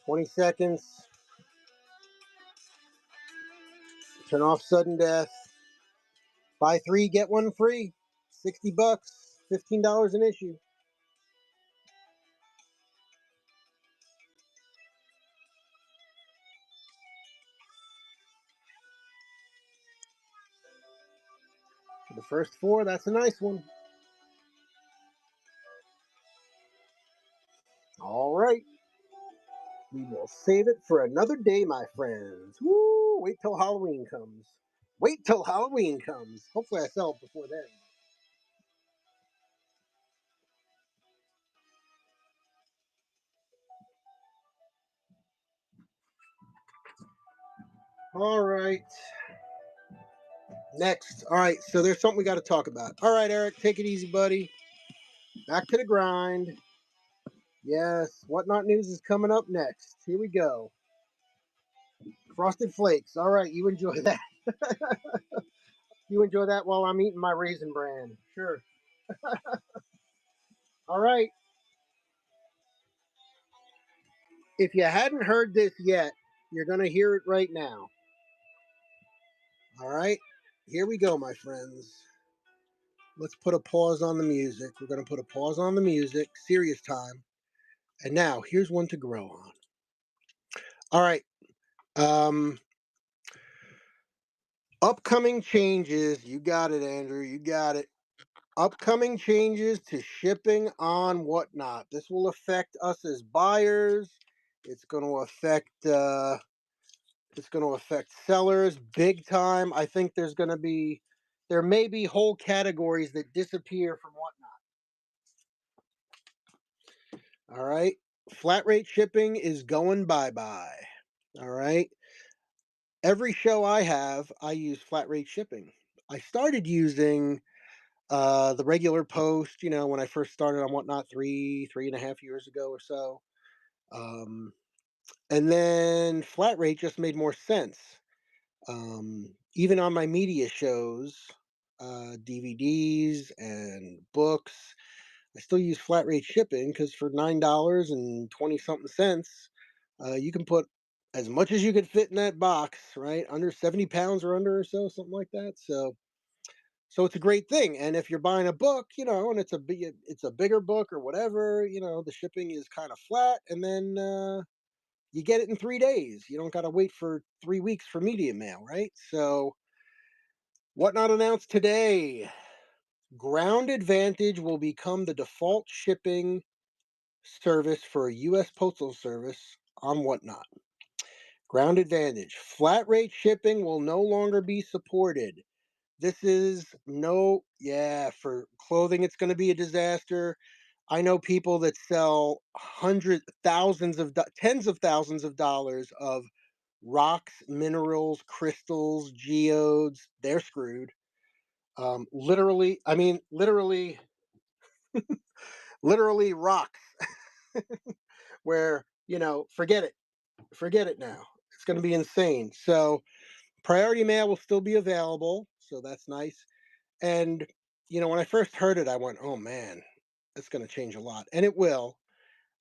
20 seconds. Turn off sudden death. Buy 3, get 1 free. $60. $15 an issue. For the first 4, that's a nice one. All right. We will save it for another day, my friends. Woo! Wait till Halloween comes. Wait till Halloween comes. Hopefully, I sell it before then. All right. Next. All right. So there's something we got to talk about. All right, Eric, take it easy, buddy. Back to the grind. Yes. Whatnot News is coming up next. Here we go. Frosted Flakes. All right. You enjoy that. You enjoy that while I'm eating my Raisin Bran. Sure. All right. If you hadn't heard this yet, you're going to hear it right now. All right. Here we go, my friends. Let's put a pause on the music. We're going to put a pause on the music. Serious time. And now, here's one to grow on. All right. Um, Upcoming changes. You got it, Andrew. You got it. Upcoming changes to shipping on Whatnot. This will affect us as buyers. It's going to affect. It's going to affect sellers big time. I think there may be whole categories that disappear from Whatnot. All right. Flat rate shipping is going bye bye. All right. Every show I have, I use flat rate shipping. I started using the regular post, when I first started on Whatnot 3.5 years ago or so. Um, and then flat rate just made more sense. Even on my media shows, DVDs and books, I still use flat rate shipping because for $9 and 20 something cents, you can put as much as you could fit in that box, right? Under 70 pounds or under or so, something like that. So it's a great thing. And if you're buying a book, and it's a bigger book or whatever, the shipping is kind of flat, and then you get it in 3 days. You don't got to wait for 3 weeks for media mail, right? So Whatnot announced today. Ground Advantage will become the default shipping service for U.S. Postal Service on Whatnot. Ground Advantage. Flat rate shipping will no longer be supported. This is for clothing, it's going to be a disaster. I know people that sell tens of thousands of dollars of rocks, minerals, crystals, geodes. They're screwed. Literally, literally rocks, where, forget it now. It's going to be insane. So priority mail will still be available. So that's nice. And, when I first heard it, I went, oh man, it's going to change a lot. And it will.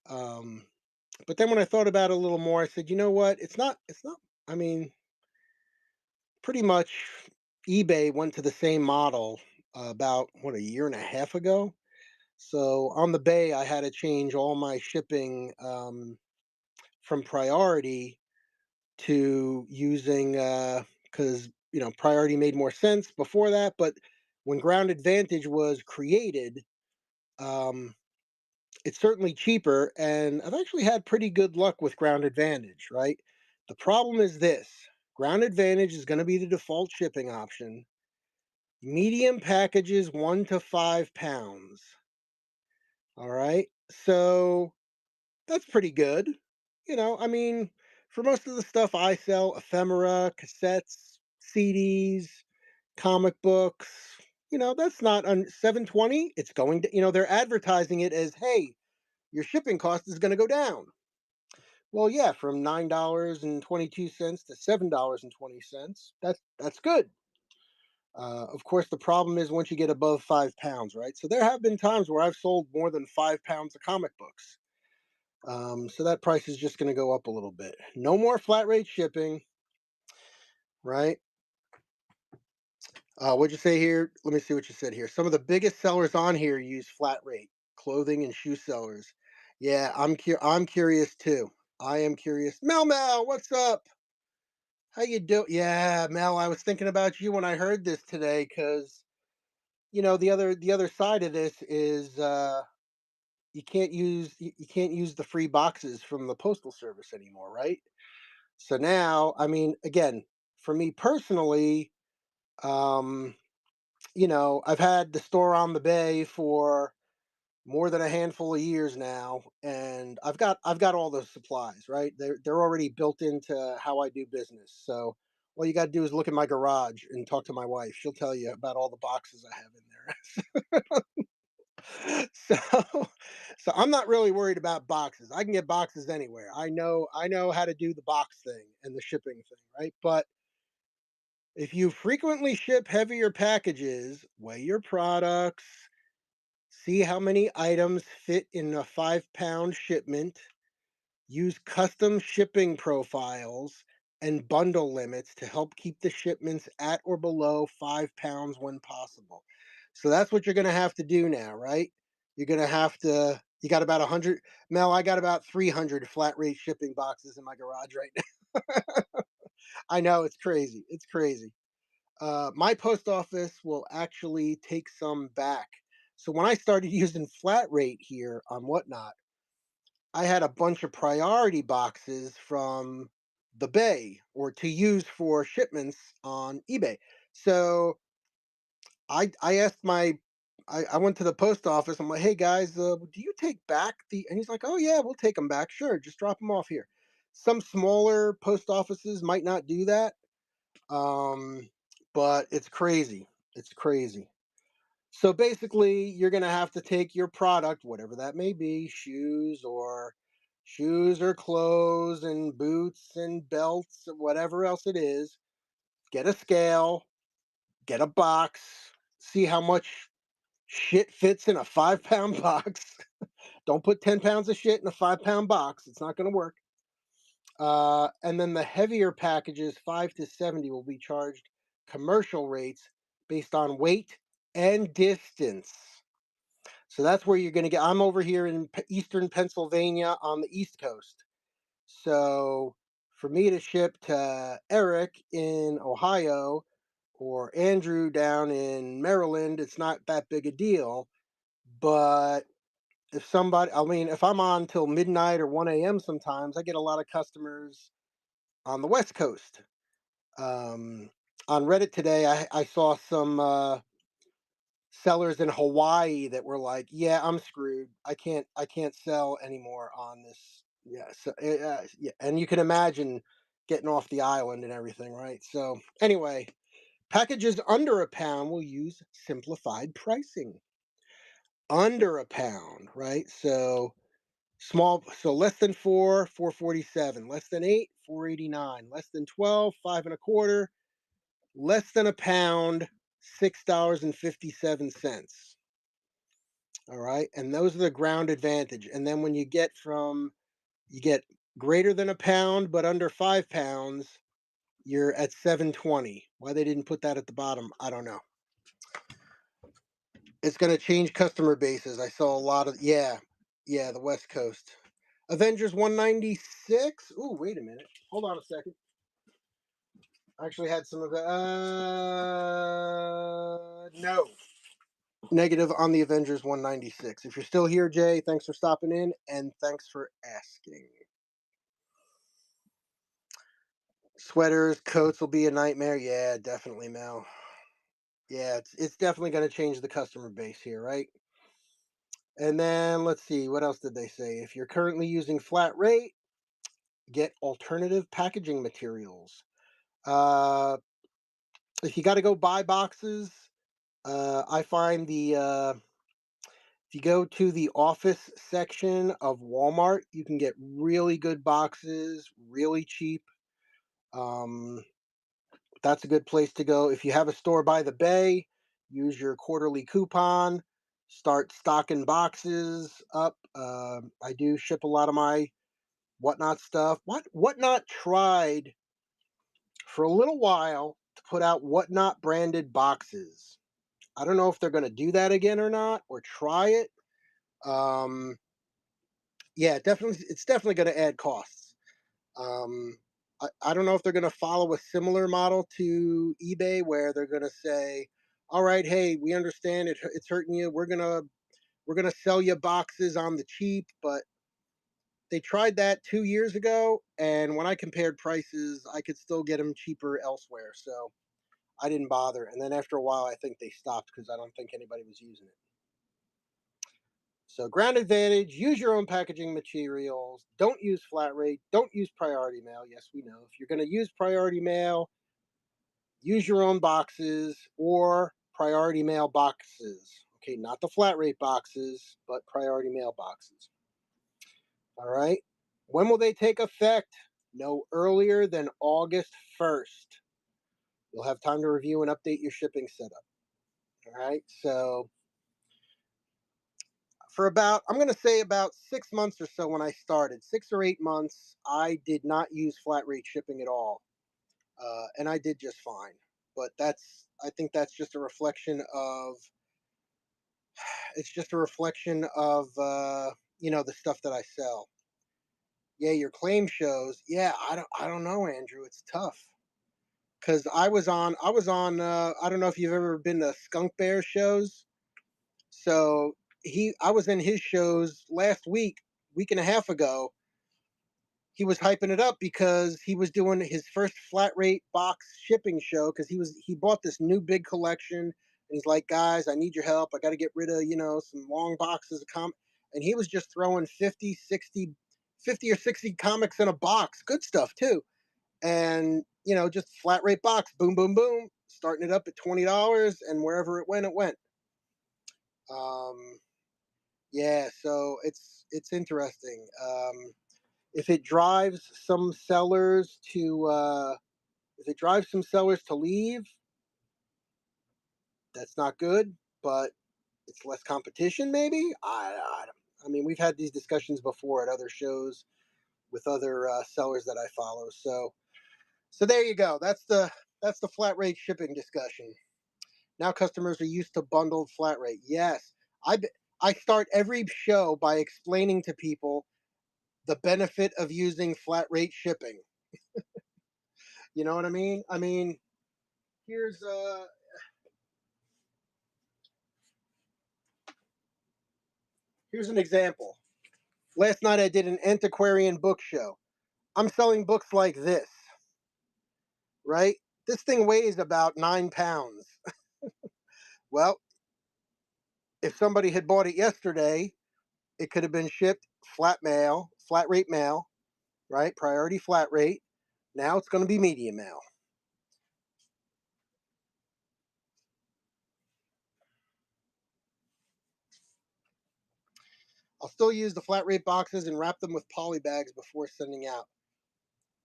Um, but then when I thought about it a little more, I said, you know what? I mean, pretty much eBay went to the same model about, what, a year and a half ago. So on the Bay, I had to change all my shipping from priority to using, because priority made more sense before that. But when Ground Advantage was created, um, it's certainly cheaper, and I've actually had pretty good luck with Ground Advantage. Right, the problem is this: Ground Advantage is going to be the default shipping option. Medium packages 1 to 5 pounds. All right, so that's pretty good. I mean, for most of the stuff I sell, ephemera, cassettes, CDs, comic books, that's not 720. It's going to, they're advertising it as, hey, your shipping cost is going to go down. Well, yeah, from $9.22 to $7.20. That's good. Of course, the problem is once you get above 5 pounds, right? So there have been times where I've sold more than 5 pounds of comic books. So that price is just going to go up a little bit. No more flat rate shipping, right? What'd you say here? Let me see what you said here. Some of the biggest sellers on here use flat rate clothing and shoe sellers. Yeah, I'm curious too. I am curious. Mel, what's up? How you do? Yeah, Mel, I was thinking about you when I heard this today because the other side of this is you can't use the free boxes from the postal service anymore, right? So now, I mean, again, for me personally, um, I've had the store on the bay for more than a handful of years now, and I've got all the supplies, right? They're already built into how I do business. So all you got to do is look at my garage and talk to my wife. She'll tell you about all the boxes I have in there. So I'm not really worried about boxes. I can get boxes anywhere. I know how to do the box thing and the shipping thing, right? But if you frequently ship heavier packages, weigh your products, see how many items fit in a 5 pound shipment, use custom shipping profiles and bundle limits to help keep the shipments at or below 5 pounds when possible. So that's what you're going to have to do now, right? You're going to have to, you got about 100. Mel, I got about 300 flat rate shipping boxes in my garage right now. I know it's crazy. It's crazy. My post office will actually take some back. So when I started using flat rate here on Whatnot, I had a bunch of priority boxes from the Bay or to use for shipments on eBay. So I asked I went to the post office. I'm like, hey guys, do you take back the? And he's like, oh yeah, we'll take them back. Sure, just drop them off here. Some smaller post offices might not do that, um, but it's crazy. It's crazy. So basically, you're going to have to take your product, whatever that may be, shoes or clothes and boots and belts or whatever else it is, get a scale, get a box, see how much shit fits in a 5 pound box. Don't put 10 pounds of shit in a 5 pound box. It's not going to work. And then the heavier packages, 5 to 70, will be charged commercial rates based on weight and distance. So that's where you're going to get. I'm over here in eastern Pennsylvania on the East Coast. So for me to ship to Eric in Ohio or Andrew down in Maryland, it's not that big a deal. But I mean, if I'm on till midnight or 1 a.m., sometimes I get a lot of customers on the West Coast. Um, on Reddit today, I saw some sellers in Hawaii that were like, "Yeah, I'm screwed. I can't sell anymore on this." Yeah, so yeah, and you can imagine getting off the island and everything, right? So anyway, packages under a pound will use simplified pricing. under a pound, right? So small, so less than four, 447, less than eight, 489, less than 12, five and a quarter, less than a pound, $6.57. All right. And those are the ground advantage. And then when you get greater than a pound, but under 5 pounds, you're at 720. Why they didn't put that at the bottom, I don't know. It's going to change customer bases. I saw a lot of, yeah, the West Coast. Avengers 196. Ooh, wait a minute. Hold on a second. I actually had some of it. No. Negative on the Avengers 196. If you're still here, Jay, thanks for stopping in and thanks for asking. Sweaters, coats will be a nightmare. Yeah, definitely, Mel. Yeah, it's definitely going to change the customer base here, right? And then let's see, what else did they say? If you're currently using flat rate, get alternative packaging materials. Uh, if you got to go buy boxes, I find if you go to the office section of Walmart, you can get really good boxes, really cheap. Um, that's a good place to go. If you have a store by the bay, use your quarterly coupon. Start stocking boxes up. I do ship a lot of my Whatnot stuff. Whatnot tried for a little while to put out Whatnot branded boxes. I don't know if they're going to do that again or not, or try it. Um, yeah, definitely, it's definitely going to add costs. I don't know if they're going to follow a similar model to eBay, where they're going to say, "All right, hey, we understand it's hurting you. We're gonna sell you boxes on the cheap," but they tried that 2 years ago, and when I compared prices, I could still get them cheaper elsewhere. So I didn't bother. And then after a while, I think they stopped because I don't think anybody was using it. So ground advantage, use your own packaging materials. Don't use flat rate. Don't use priority mail. Yes, we know. If you're going to use priority mail, use your own boxes or priority mail boxes. Okay, not the flat rate boxes, but priority mail boxes. All right. When will they take effect? No earlier than August 1st. You'll have time to review and update your shipping setup. All right. So, for about, I'm going to say about 6 months or so when I started, 6 or 8 months, I did not use flat rate shipping at all. And I did just fine. But I think that's just a reflection of, it's just a reflection of, the stuff that I sell. Yeah, your claim shows. Yeah, I don't know, Andrew. It's tough. Because I don't know if you've ever been to Skunk Bear shows. So I was in his shows last week and a half ago. He was hyping it up because he was doing his first flat rate box shipping show because he bought this new big collection and he's like, guys, I need your help. I got to get rid of some long boxes of and he was just throwing 50 or 60 comics in a box, good stuff too, and just flat rate box, boom, boom, boom, starting it up at $20, and wherever it went, it went. Um, yeah, so it's interesting. If it drives some sellers to leave, that's not good. But it's less competition, maybe. I mean, we've had these discussions before at other shows with other sellers that I follow. So there you go. That's the flat rate shipping discussion. Now customers are used to bundled flat rate. Yes, I I start every show by explaining to people the benefit of using flat rate shipping. You know what I mean? I mean, here's here's an example. Last night I did an antiquarian book show. I'm selling books like this, right? This thing weighs about 9 pounds. Well, if somebody had bought it yesterday, it could have been shipped flat rate mail, right? Priority flat rate. Now it's going to be medium mail. I'll still use the flat rate boxes and wrap them with poly bags before sending out.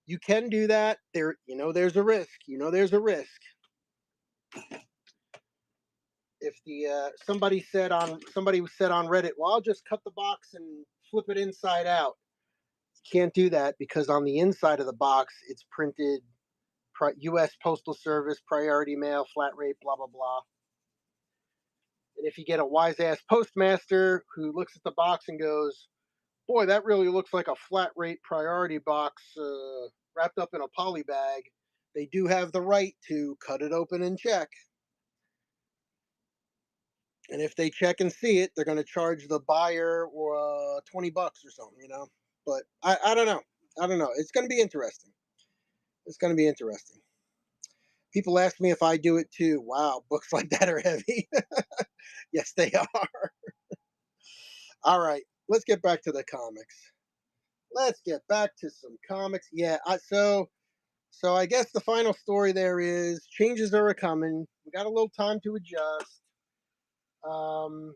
You can do that. There's a risk. There's a risk. If the somebody said on Reddit, well, I'll just cut the box and flip it inside out. You can't do that because on the inside of the box it's printed U.S. Postal Service, priority mail, flat rate, blah blah blah. And if you get a wise ass postmaster who looks at the box and goes, "Boy, that really looks like a flat rate priority box wrapped up in a poly bag," they do have the right to cut it open and check. And if they check and see it, they're going to charge the buyer $20 or something. But I don't know. I don't know. It's going to be interesting. It's going to be interesting. People ask me if I do it too. Wow, books like that are heavy. Yes, they are. All right, let's get back to the comics. Let's get back to some comics. Yeah, so I guess the final story there is changes are a coming. We got a little time to adjust. Um,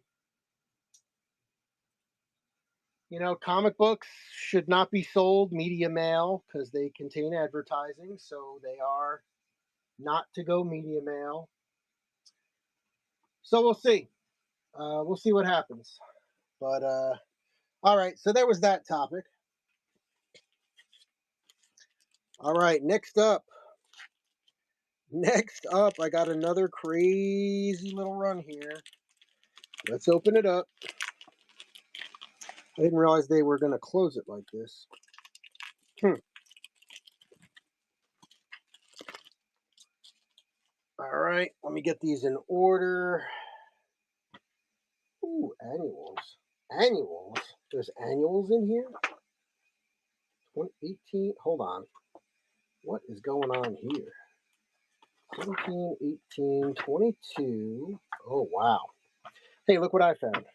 comic books should not be sold media mail because they contain advertising, so they are not to go media mail. So we'll see. We'll see what happens. But all right, so there was that topic. All right, next up. Next up, I got another crazy little run here. Let's open it up. I didn't realize they were going to close it like this. All right, let me get these in order. Ooh, annuals. Annuals. There's annuals in here? 18. Hold on. What is going on here? 17, 18, 22. Oh, wow. Hey, look what I found.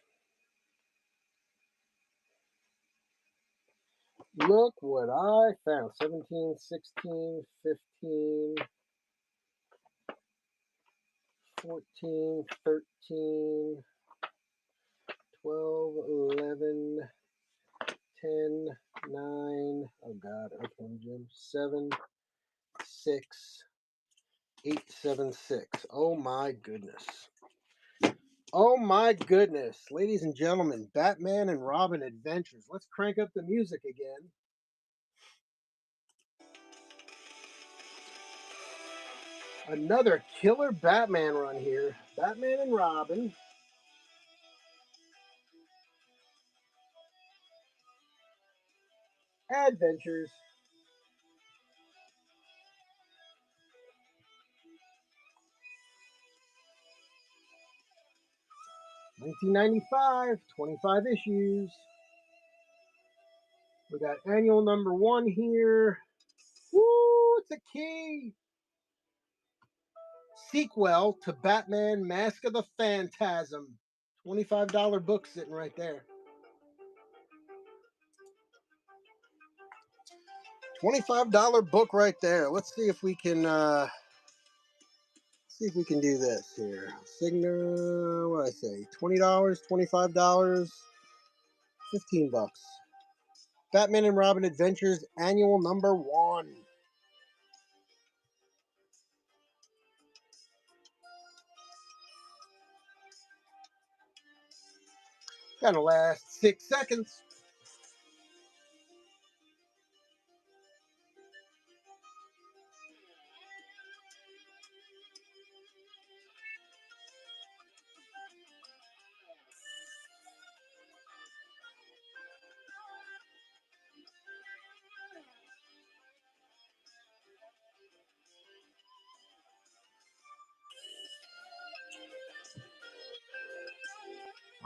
Look what I found. 17, 16, 15, 14, 13, 12, 11, 10, 9. Oh, God. Earthworm Jim. 7, 6, 8, 7, 6. Oh, my goodness. Oh my goodness, ladies and gentlemen, Batman and Robin Adventures. Let's crank up the music again. Another killer Batman run here. Batman and Robin. Adventures. $19.95, 25 issues. We got annual number 1 here. Woo, it's a key. Sequel to Batman Mask of the Phantasm. $25 book sitting right there. $25 book right there. Let's see if we can do this here. Cigna, what I say? $20, $25, $15. Batman and Robin Adventures Annual number 1. Gonna last 6 seconds.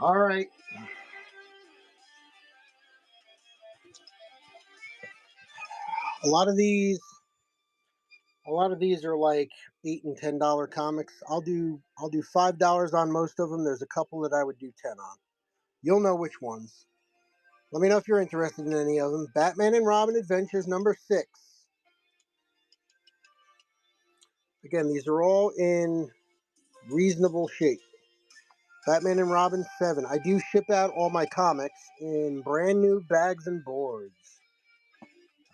All right. A lot of these are like $8 and $10 comics. I'll do $5 on most of them. There's a couple that I would do 10 on. You'll know which ones. Let me know if you're interested in any of them. Batman and Robin Adventures number 6. Again, these are all in reasonable shape. Batman and Robin 7. I do ship out all my comics in brand new bags and boards.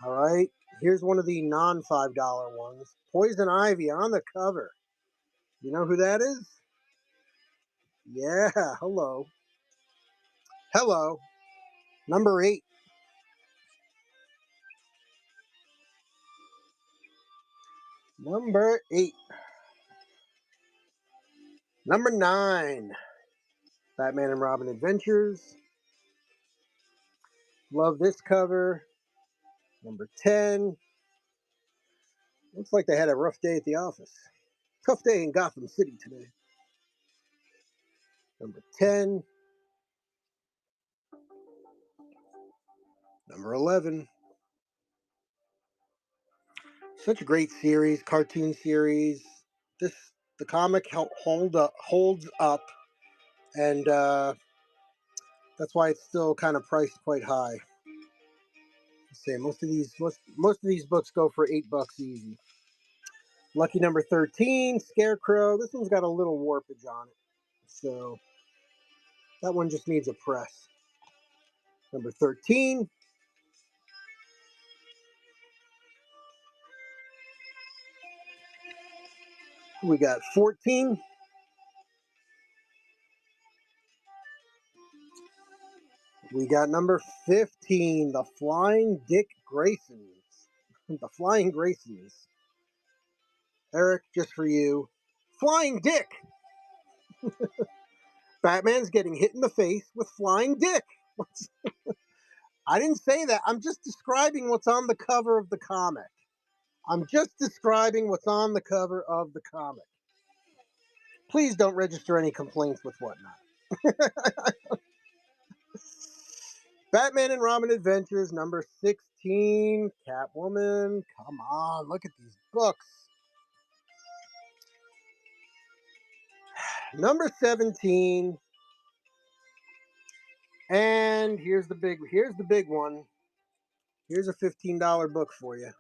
All right. Here's one of the non $5 ones. Poison Ivy on the cover. You know who that is? Yeah. Hello. Hello. Number 8. Number 8. Number 9. Batman and Robin Adventures. Love this cover. Number 10. Looks like they had a rough day at the office. Tough day in Gotham City today. Number 10. Number 11. Such a great series, cartoon series. The comic holds up, and that's why it's still kind of priced quite high. Say most of these books go for $8 easy. Lucky number 13, Scarecrow. This one's got a little warpage on it, so that one just needs a press. Number 13. We got 14. We got number 15, the Flying Dick Graysons. The Flying Graysons. Eric, just for you. Flying Dick! Batman's getting hit in the face with Flying Dick. I didn't say that. I'm just describing what's on the cover of the comic. I'm just describing what's on the cover of the comic. Please don't register any complaints with whatnot. Batman and Robin Adventures, number 16, Catwoman. Come on, look at these books. Number 17. And here's the big one. Here's a $15 book for you.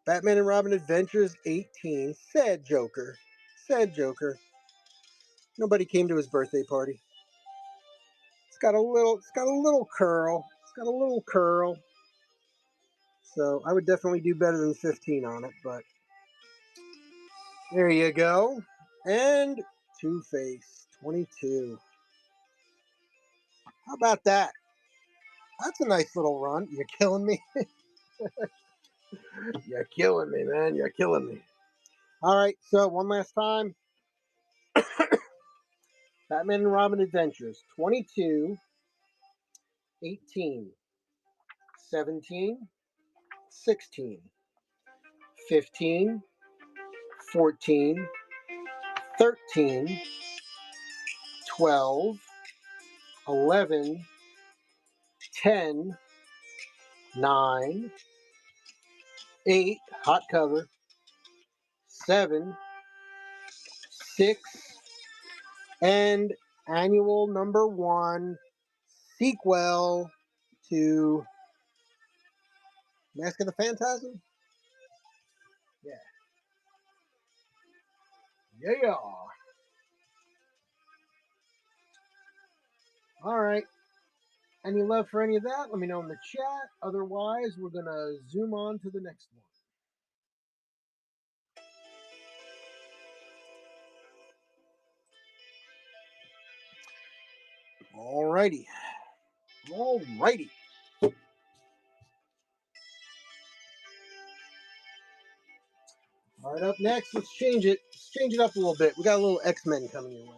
Batman and Robin Adventures 18. Sad Joker. Sad Joker. Nobody came to his birthday party. It's got a little curl. It's got a little curl. So I would definitely do better than 15 on it, but there you go. And Two-Face 22. How about that? That's a nice little run. You're killing me. You're killing me, man. You're killing me. All right, so one last time. Batman and Robin Adventures 22, 18, 17, 16, 15, 14, 13, 12, 11, 10, 9, 8, hot cover, 7, 6, and annual number 1 sequel to Mask of the Phantasm? Yeah. Yeah. All right. Any love for any of that? Let me know in the chat. Otherwise, we're going to zoom on to the next one. All righty. All righty. All right, up next, let's change it. Let's change it up a little bit. We got a little X-Men coming your way.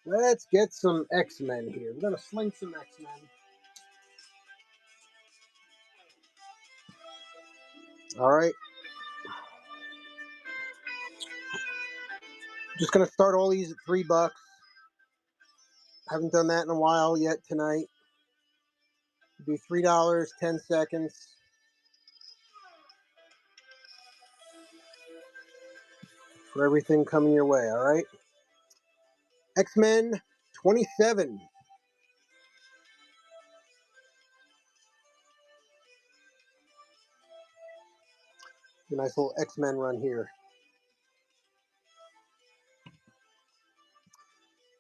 Let's get some X-Men here. We're going to sling some X-Men. All right. Just going to start all these at $3. Haven't done that in a while yet tonight. Do $3, 10 seconds. for everything coming your way, all right? X-Men 27. A nice little X-Men run here.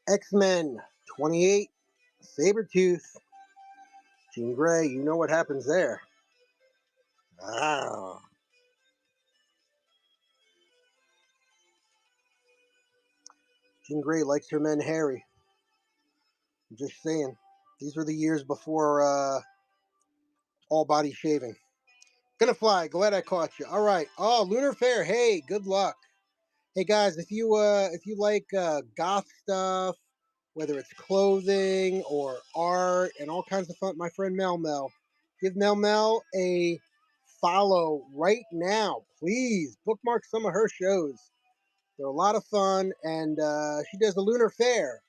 X-Men 28. Sabretooth. Jean Grey, you know what happens there. Ah. Jean Grey likes her men hairy. I'm just saying. These were the years before all body shaving. Gonna fly. Glad I caught you. All right. Oh, Lunar Fair. Hey, good luck. Hey guys, if you like goth stuff, whether it's clothing or art and all kinds of fun, my friend Mel, give Mel a follow right now, please. Bookmark some of her shows. They're a lot of fun, and she does the Lunar Fair.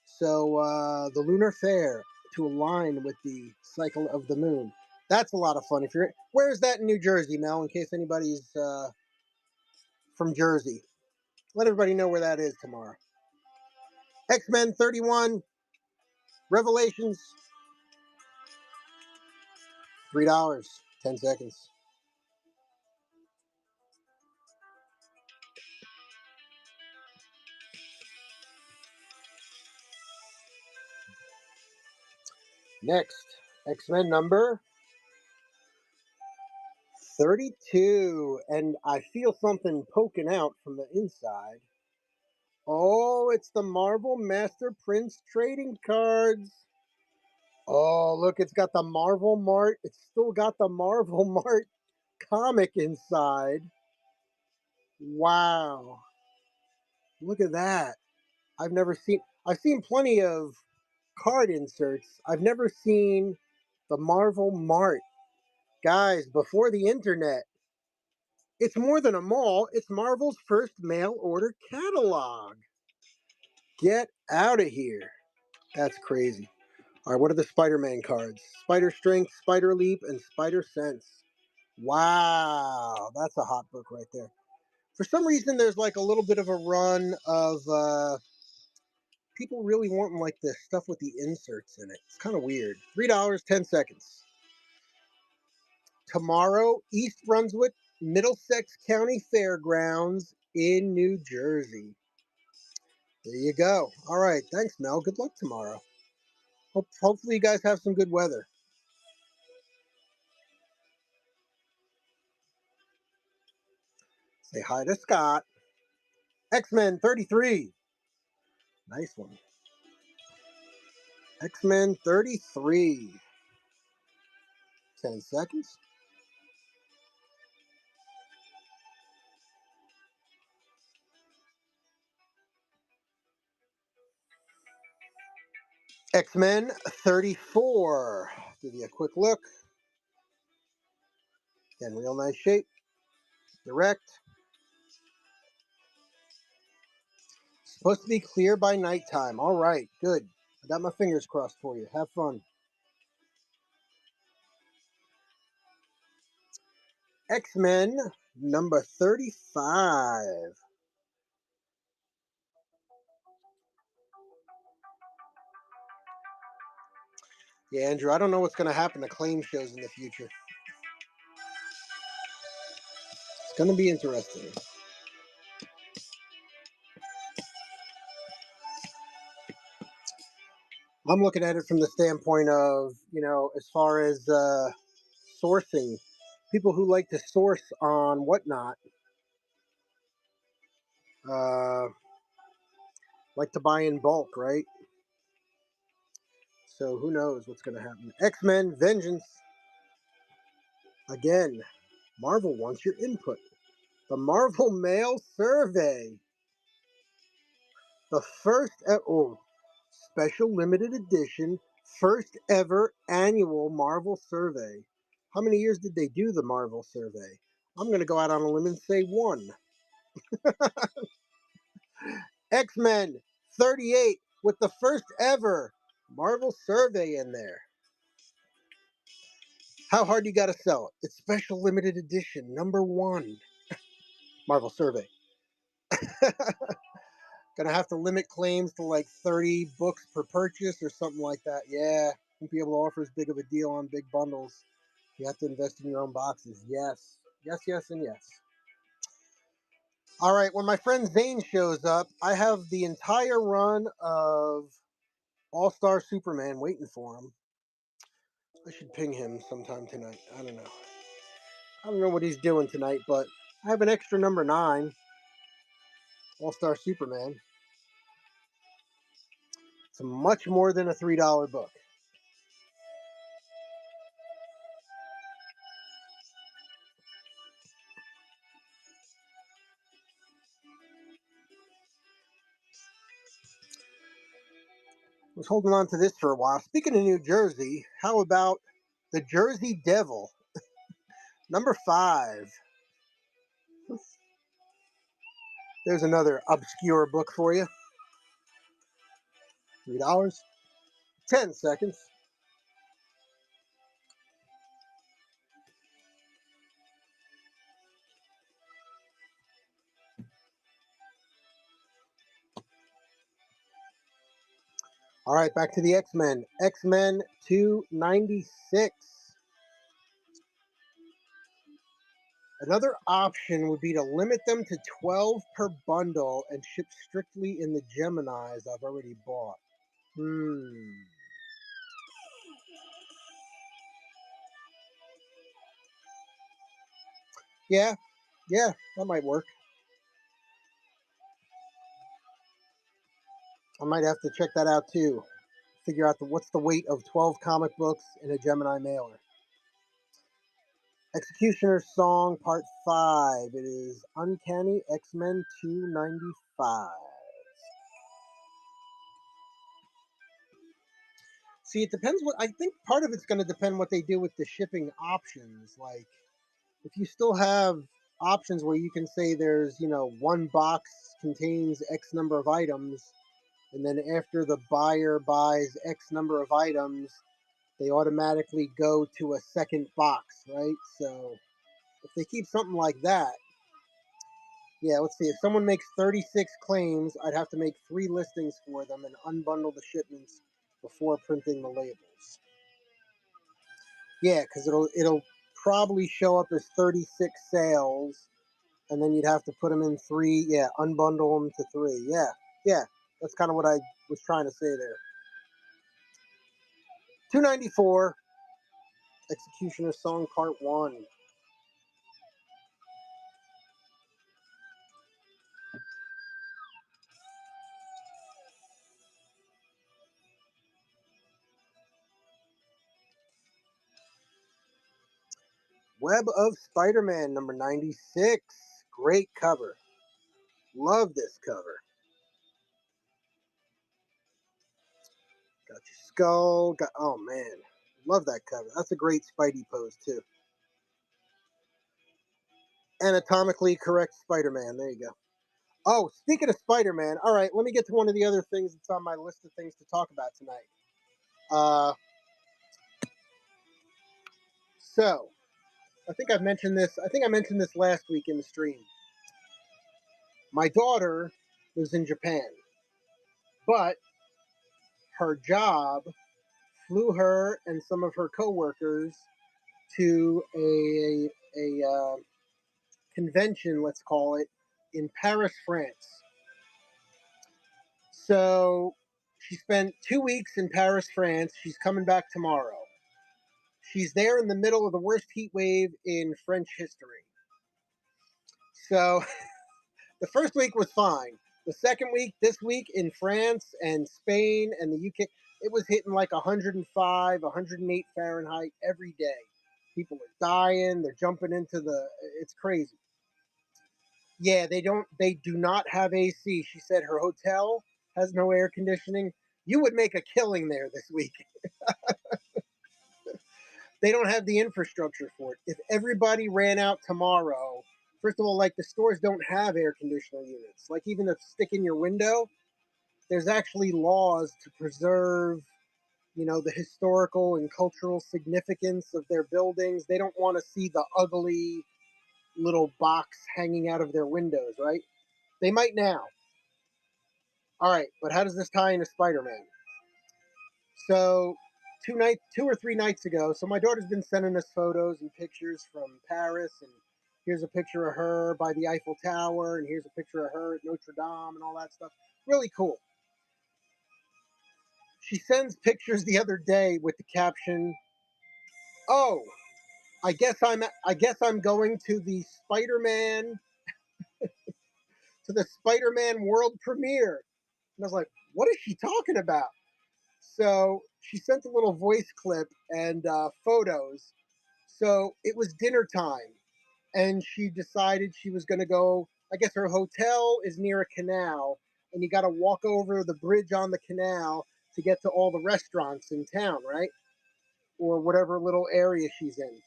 So the Lunar Fair to align with the cycle of the moon. That's a lot of fun. If you're where's that in New Jersey, Mel? In case anybody's from Jersey, let everybody know where that is tomorrow. X-Men 31 Revelations, $3, 10 seconds. Next, X-Men number 32, and I feel something poking out from the inside. Oh, it's the Marvel Master Prince trading cards. Oh, look, it's got the Marvel Mart. It's still got the Marvel Mart comic inside. Wow. Look at that. I've seen plenty of card inserts. I've never seen the Marvel Mart. Guys, before the internet, it's more than a mall. It's Marvel's first mail order catalog. Get out of here. That's crazy. All right, what are the Spider-Man cards? Spider Strength, Spider Leap, and Spider Sense. Wow, that's a hot book right there. For some reason, there's like a little bit of a run of people really wanting like the stuff with the inserts in it. It's kind of weird. $3, 10 seconds. Tomorrow, East Brunswick, Middlesex County Fairgrounds in New Jersey. There you go. All right, thanks, Mel. Good luck tomorrow. Hopefully, you guys have some good weather. Say hi to Scott. X-Men 33. Nice one. X-Men 33. 10 seconds. X-Men 34. Give you a quick look. Again, real nice shape. Direct. Supposed to be clear by nighttime. All right, good. I got my fingers crossed for you. Have fun. X-Men number 35. Yeah, Andrew, I don't know what's going to happen to claim shows in the future. It's going to be interesting. I'm looking at it from the standpoint of, as far as sourcing, people who like to source on whatnot, uh, like to buy in bulk, right? So who knows what's going to happen. X-Men Vengeance. Again, Marvel wants your input. The Marvel Mail Survey. The special limited edition, first ever annual Marvel survey. How many years did they do the Marvel survey? I'm going to go out on a limb and say one. X-Men 38 with the first ever Marvel survey in there. How hard you got to sell it? It's special limited edition, number one. Marvel survey. Gonna have to limit claims to like 30 books per purchase or something like that. Yeah, won't be able to offer as big of a deal on big bundles. You have to invest in your own boxes. Yes, yes, yes, and yes. All right, when my friend Zane shows up, I have the entire run of All Star Superman waiting for him. I should ping him sometime tonight. I don't know. I don't know what he's doing tonight, but I have an extra number 9, All Star Superman. It's much more than a $3 book. I was holding on to this for a while. Speaking of New Jersey, how about the Jersey Devil, number 5? There's another obscure book for you. $3, 10 seconds. All right, back to the X-Men. X-Men 296. Another option would be to limit them to 12 per bundle and ship strictly in the Geminis I've already bought. Yeah, yeah, that might work. I might have to check that out too. Figure out what's the weight of 12 comic books in a Gemini mailer. Executioner's Song Part 5. It is Uncanny X-Men 295. See, it depends what I think part of it's going to depend what they do with the shipping options. Like if you still have options where you can say there's, one box contains X number of items, and then after the buyer buys X number of items, they automatically go to a second box, right? So if they keep something like that, yeah, let's see. If someone makes 36 claims, I'd have to make 3 listings for them and unbundle the shipments before printing the labels. Yeah, because it'll probably show up as 36 sales, and then you'd have to put them in 3. Yeah, unbundle them to 3. Yeah, yeah, that's kind of what I was trying to say there. 294, Executioner Song Part 1. Web of Spider-Man number 96. Great cover. Love this cover. Got your skull. Oh man, love that cover. That's a great Spidey pose too. Anatomically correct Spider-Man. There you go. Oh, speaking of Spider-Man, all right, let me get to one of the other things that's on my list of things to talk about tonight. Uh, so I think I've mentioned this. I think I mentioned this last week in the stream. My daughter lives in Japan, but her job flew her and some of her coworkers to a convention, let's call it, in Paris, France. So she spent 2 weeks in Paris, France. She's coming back tomorrow. She's there in the middle of the worst heat wave in French history. So the first week was fine. The second week, this week in France and Spain and the UK, it was hitting like 105, 108 Fahrenheit every day. People are dying. They're jumping into it's crazy. Yeah, they do not have AC. She said her hotel has no air conditioning. You would make a killing there this week. They don't have the infrastructure for it. If everybody ran out tomorrow, first of all, like the stores don't have air conditioner units. Like even a stick in your window, there's actually laws to preserve, the historical and cultural significance of their buildings. They don't want to see the ugly little box hanging out of their windows, right? They might now. All right, but how does this tie into Spider-Man? So 2 or 3 nights ago, so my daughter's been sending us photos and pictures from Paris, and here's a picture of her by the Eiffel Tower, and here's a picture of her at Notre Dame, and all that stuff. Really cool. She sends pictures the other day with the caption, "Oh, I guess I'm going to the Spider-Man world premiere." And I was like, "What is she talking about?" So she sent a little voice clip and photos. So it was dinner time, and she decided she was going to go. I guess her hotel is near a canal, and you got to walk over the bridge on the canal to get to all the restaurants in town, right? Or whatever little area she's in.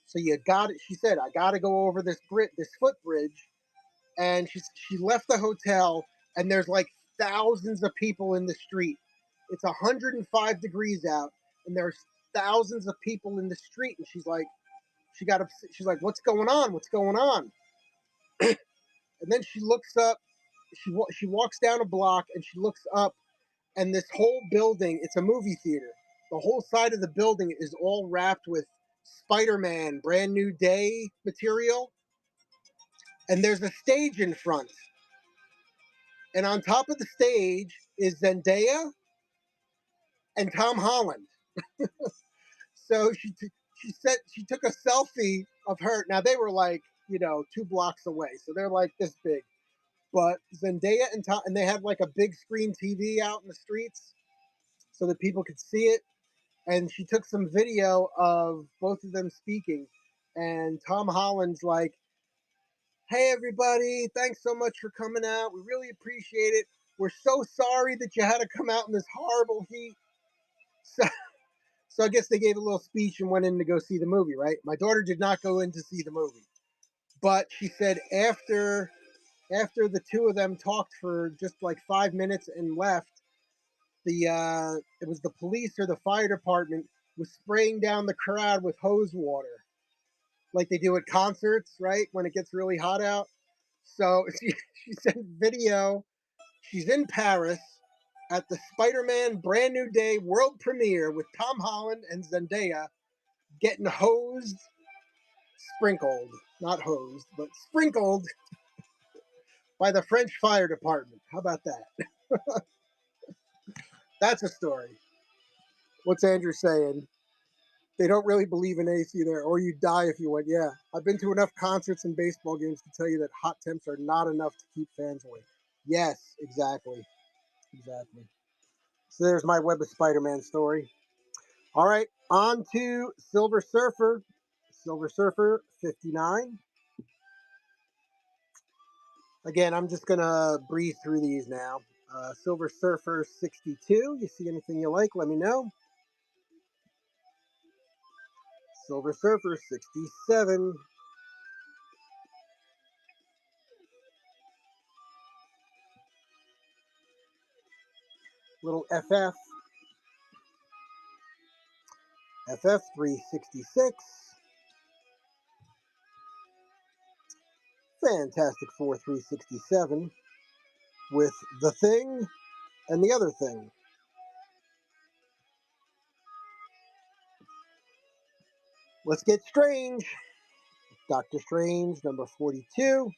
So you got it. She said, "I got to go over this footbridge," and she left the hotel, and there's like thousands of people in the street. It's 105 degrees out, and there's thousands of people in the street, and she's like, "What's going on? What's going on?" And then she looks up. She walks down a block, and she looks up, and this whole building, it's a movie theater. The whole side of the building is all wrapped with Spider-Man Brand New Day material, and there's a stage in front. And on top of the stage is Zendaya and Tom Holland. So she took a selfie of her. Now they were like 2 blocks away, so they're like this big. But Zendaya and Tom, and they had like a big screen TV out in the streets so that people could see it. And she took some video of both of them speaking. And Tom Holland's like, "Hey everybody, thanks so much for coming out. We really appreciate it. We're so sorry that you had to come out in this horrible heat." So, so I guess they gave a little speech and went in to go see the movie, right? My daughter did not go in to see the movie, but she said after the two of them talked for just like 5 minutes and left, it was the police or the fire department was spraying down the crowd with hose water, like they do at concerts, right? When it gets really hot out. So she sent video. She's in Paris at the Spider-Man Brand New Day world premiere with Tom Holland and Zendaya getting hosed, sprinkled, not hosed, but sprinkled by the French fire department. How about that? That's a story. What's Andrew saying? They don't really believe in AC there, or you die if you went. Yeah, I've been to enough concerts and baseball games to tell you that hot temps are not enough to keep fans away. Yes, exactly. Exactly. So there's my Web of Spider-Man story. All right, on to Silver Surfer. Silver Surfer 59. Again, I'm just going to breeze through these now. Silver Surfer 62. You see anything you like, let me know. Silver Surfer 67. Little FF. FF 366. Fantastic Four 367. With The Thing and The Other Thing. Let's get strange. Doctor Strange, number 42.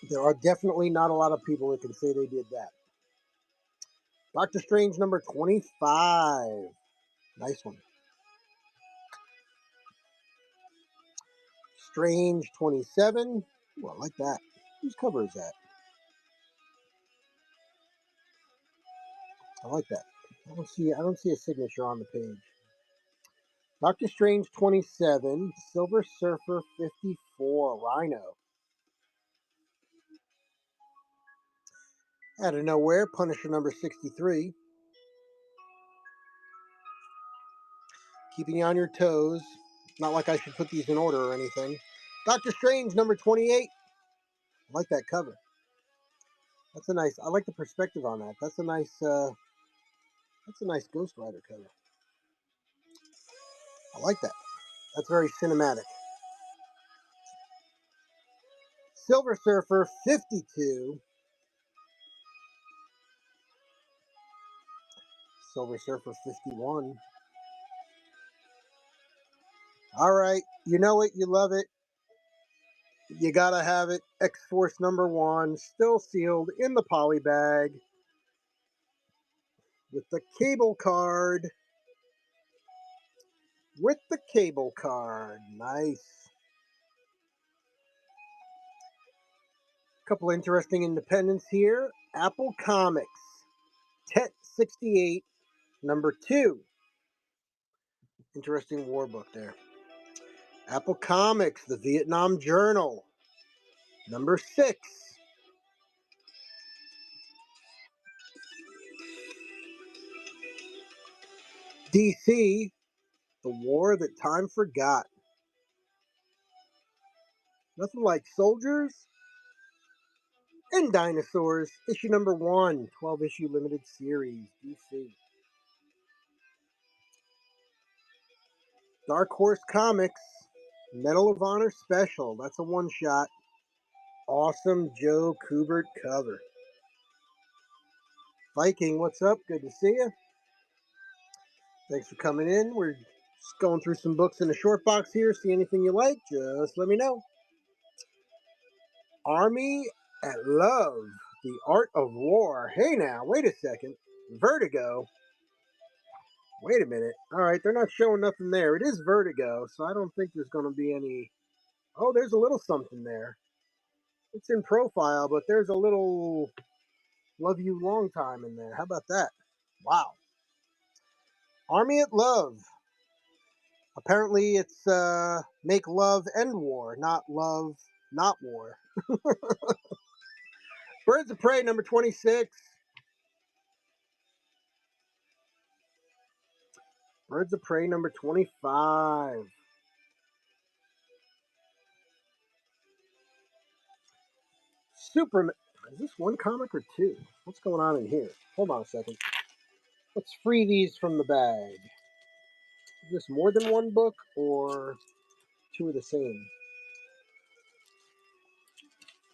There are definitely not a lot of people that can say they did that. Doctor Strange, number 25. Nice one. Strange 27. Ooh, I like that. Whose cover is that? I like that. I don't see a signature on the page. Doctor Strange 27. Silver Surfer 54. Rhino. Out of nowhere, Punisher number 63. Keeping you on your toes. Not like I should put these in order or anything. Doctor Strange number 28. I like that cover. That's a nice. I like the perspective on that. That's a nice. That's a nice Ghost Rider cover. I like that. That's very cinematic. Silver Surfer 52. Silver Surfer 51. All right. You know it. You love it. You gotta have it. X-Force #1. Still sealed in the poly bag. With the cable card. With the cable card. Nice. Couple interesting independents here. Apple Comics. Tet 68. #2. Interesting war book there. Apple Comics, the Vietnam Journal. #6. DC, the war that time forgot. Nothing like soldiers and dinosaurs. Issue #1, 12-issue limited series, DC. Dark Horse Comics, Medal of Honor Special. That's a one-shot. Awesome Joe Kubert cover. Viking, what's up? Good to see you. Thanks for coming in. We're just going through some books in a short box here. See anything you like, just let me know. Army at Love, The Art of War. Hey now, wait a second. Vertigo. Wait a minute. All right, they're not showing nothing there. It is Vertigo, so I don't think there's going to be any. Oh, there's a little something there. It's in profile, but there's a little Love You Long Time in there. How about that? Wow. Army at Love. Apparently, it's make love and war, not love, not war. Birds of Prey #26. Birds of Prey #25. Superman. Is this one comic or two? What's going on in here? Hold on a second. Let's free these from the bag. Is this more than one book or two of the same?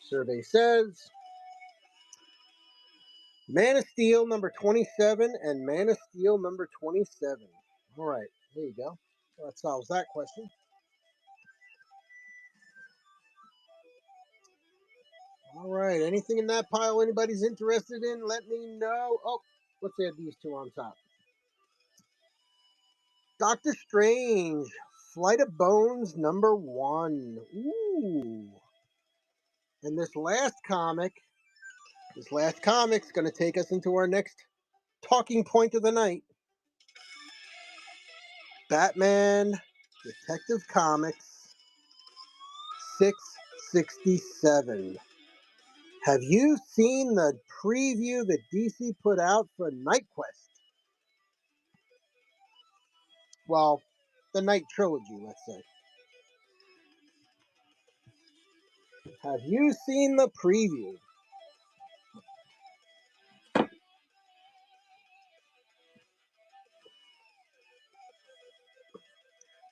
Survey says Man of Steel #27 and Man of Steel #27. All right, there you go. Well, that solves that question. All right, anything in that pile anybody's interested in, let me know. Oh, let's add these two on top. Doctor Strange, Flight of Bones #1. Ooh. And this last comic's going to take us into our next talking point of the night. Batman Detective Comics 667. Have you seen the preview that DC put out for Night Quest? Well, the Night Trilogy, let's say. Have you seen the preview?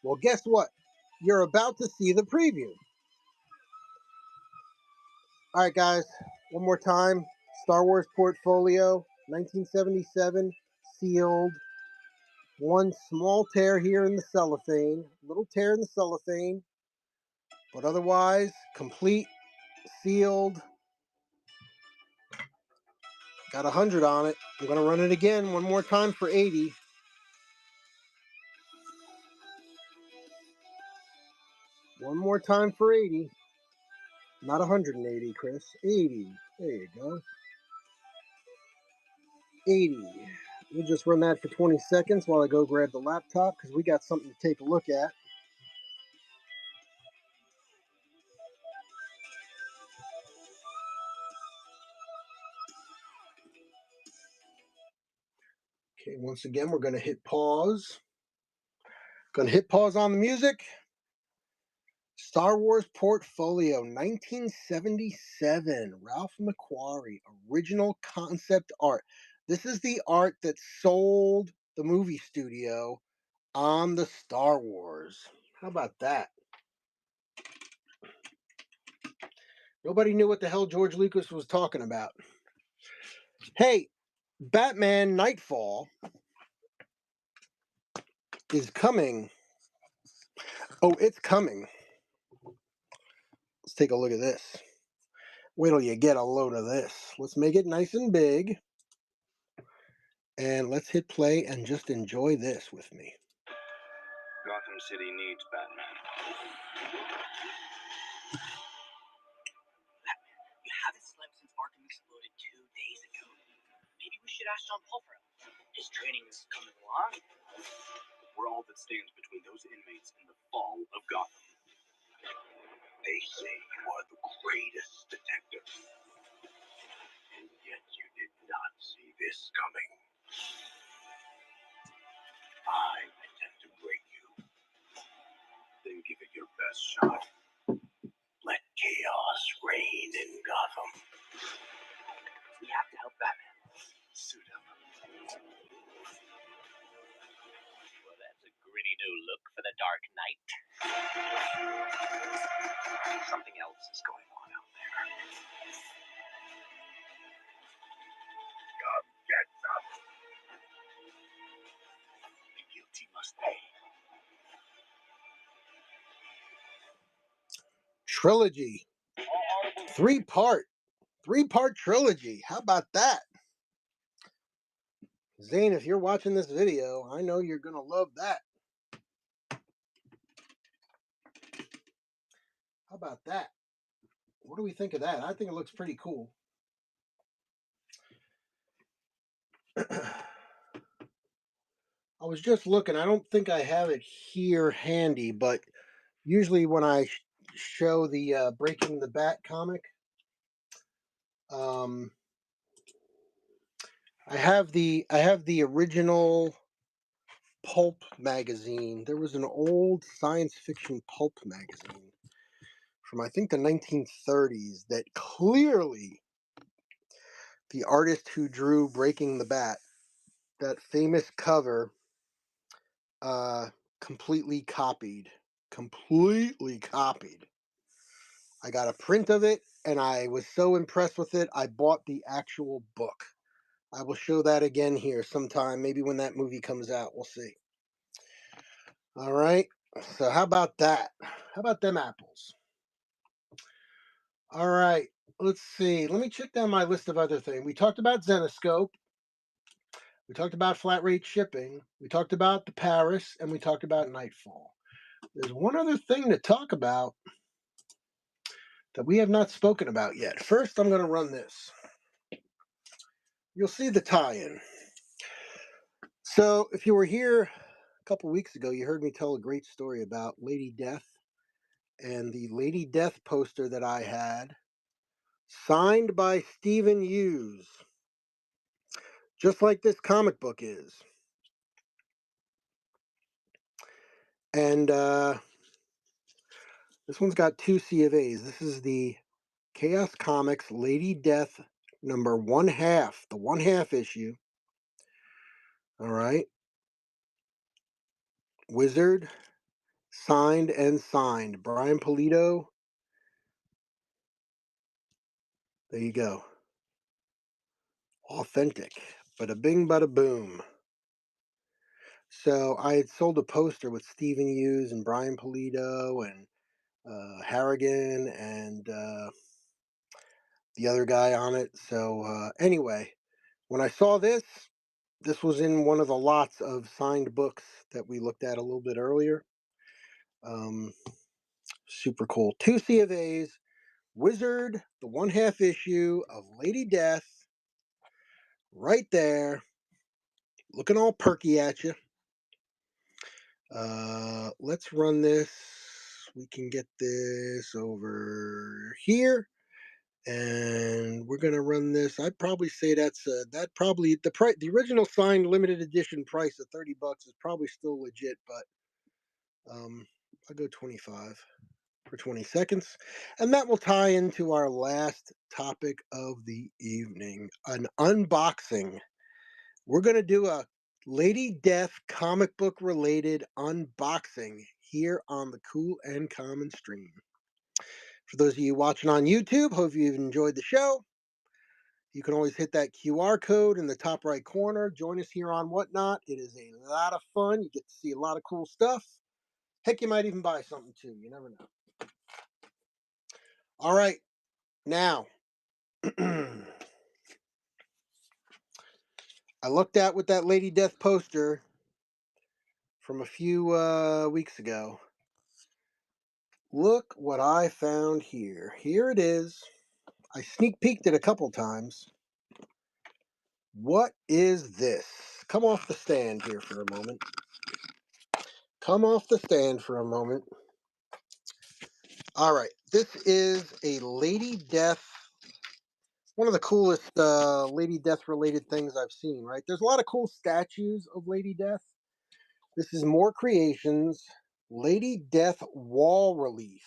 Well, guess what? You're about to see the preview. All right, guys, one more time. Star Wars Portfolio, 1977, sealed. One small tear here in the cellophane, little tear in the cellophane, but otherwise complete, sealed. Got 100 on it. I'm going to run it again one more time for 80. One more time for 80. Not 180, Chris. 80. There you go. 80. We'll just run that for 20 seconds while I go grab the laptop because we got something to take a look at. Okay, once again, we're going to hit pause. Going to hit pause on the music. Star Wars Portfolio, 1977. Ralph McQuarrie, original concept art. This is the art that sold the movie studio on the Star Wars. How about that? Nobody knew what the hell George Lucas was talking about. Hey, Batman Nightfall is coming. Oh, it's coming. Let's take a look at this. Wait till you get a load of this. Let's make it nice and big. And let's hit play and just enjoy this with me. Gotham City needs Batman. You haven't slept since Arkham exploded 2 days ago. Maybe we should ask John Paul for help. His training is coming along. We're all that stands between those inmates and the fall of Gotham. They say you are the greatest detective. And yet you did not see this coming. I intend to break you. Then give it your best shot. Let chaos reign in Gotham. We have to help Batman. Suit up. Well, that's a gritty new look for the Dark Knight. Something else is going on out there. Come get them. The guilty must pay. Trilogy. Three-part trilogy. How about that? Zane, if you're watching this video, I know you're going to love that. How about that? What do we think of that? I think it looks pretty cool. I was just looking. I don't think I have it here handy, but usually when I show the Breaking the Bat comic, I have the original pulp magazine. There was an old science fiction pulp magazine from I think the 1930s that clearly the artist who drew Breaking the Bat, that famous cover, completely copied. Completely copied. I got a print of it and I was so impressed with it, I bought the actual book. I will show that again here sometime, maybe when that movie comes out. We'll see. All right. So, how about that? How about them apples? All right. Let's see. Let me check down my list of other things. We talked about Zenoscope. We talked about flat rate shipping. We talked about the Paris, and we talked about Nightfall. There's one other thing to talk about that we have not spoken about yet. First, I'm going to run this. You'll see the tie-in. So, if you were here a couple weeks ago, you heard me tell a great story about Lady Death and the Lady Death poster that I had, signed by Stephen Hughes, just like this comic book is. And this one's got 2 C of A's. This is the Chaos Comics Lady Death number 1/2, the 1/2 issue. All right. Wizard, signed and signed. Brian Pulido. There you go. Authentic. Bada bing, bada boom. So I had sold a poster with Stephen Hughes and Brian Pulido and Harrigan and the other guy on it. So anyway, when I saw this, this was in one of the lots of signed books that we looked at a little bit earlier. Super cool. 2 C of A's, Wizard, the 1/2 issue of Lady Death, right there, looking all perky at you. Let's run this. We can get this over here. And we're gonna run this. I'd probably say that probably the price, the original signed limited edition price of $30 is probably still legit, but I'll go 25 for 20 seconds, and that will tie into our last topic of the evening: an unboxing. we're going to do a Lady Death comic book related unboxing here on the Cool and Common stream. For those of you watching on YouTube, hope you've enjoyed the show. You can always hit that QR code in the top right corner. Join us here on Whatnot. It is a lot of fun. You get to see a lot of cool stuff. Heck, you might even buy something too. You never know. All right. Now, I looked at with that Lady Death poster from a few weeks ago. Look what I found here. Here it is. I sneak peeked it a couple times. What is this? Come off the stand here for a moment. Come off the stand for a moment. All right. This is a Lady Death. One of the coolest Lady Death related things I've seen, right? There's a lot of cool statues of Lady Death. This is More Creations Lady Death wall relief.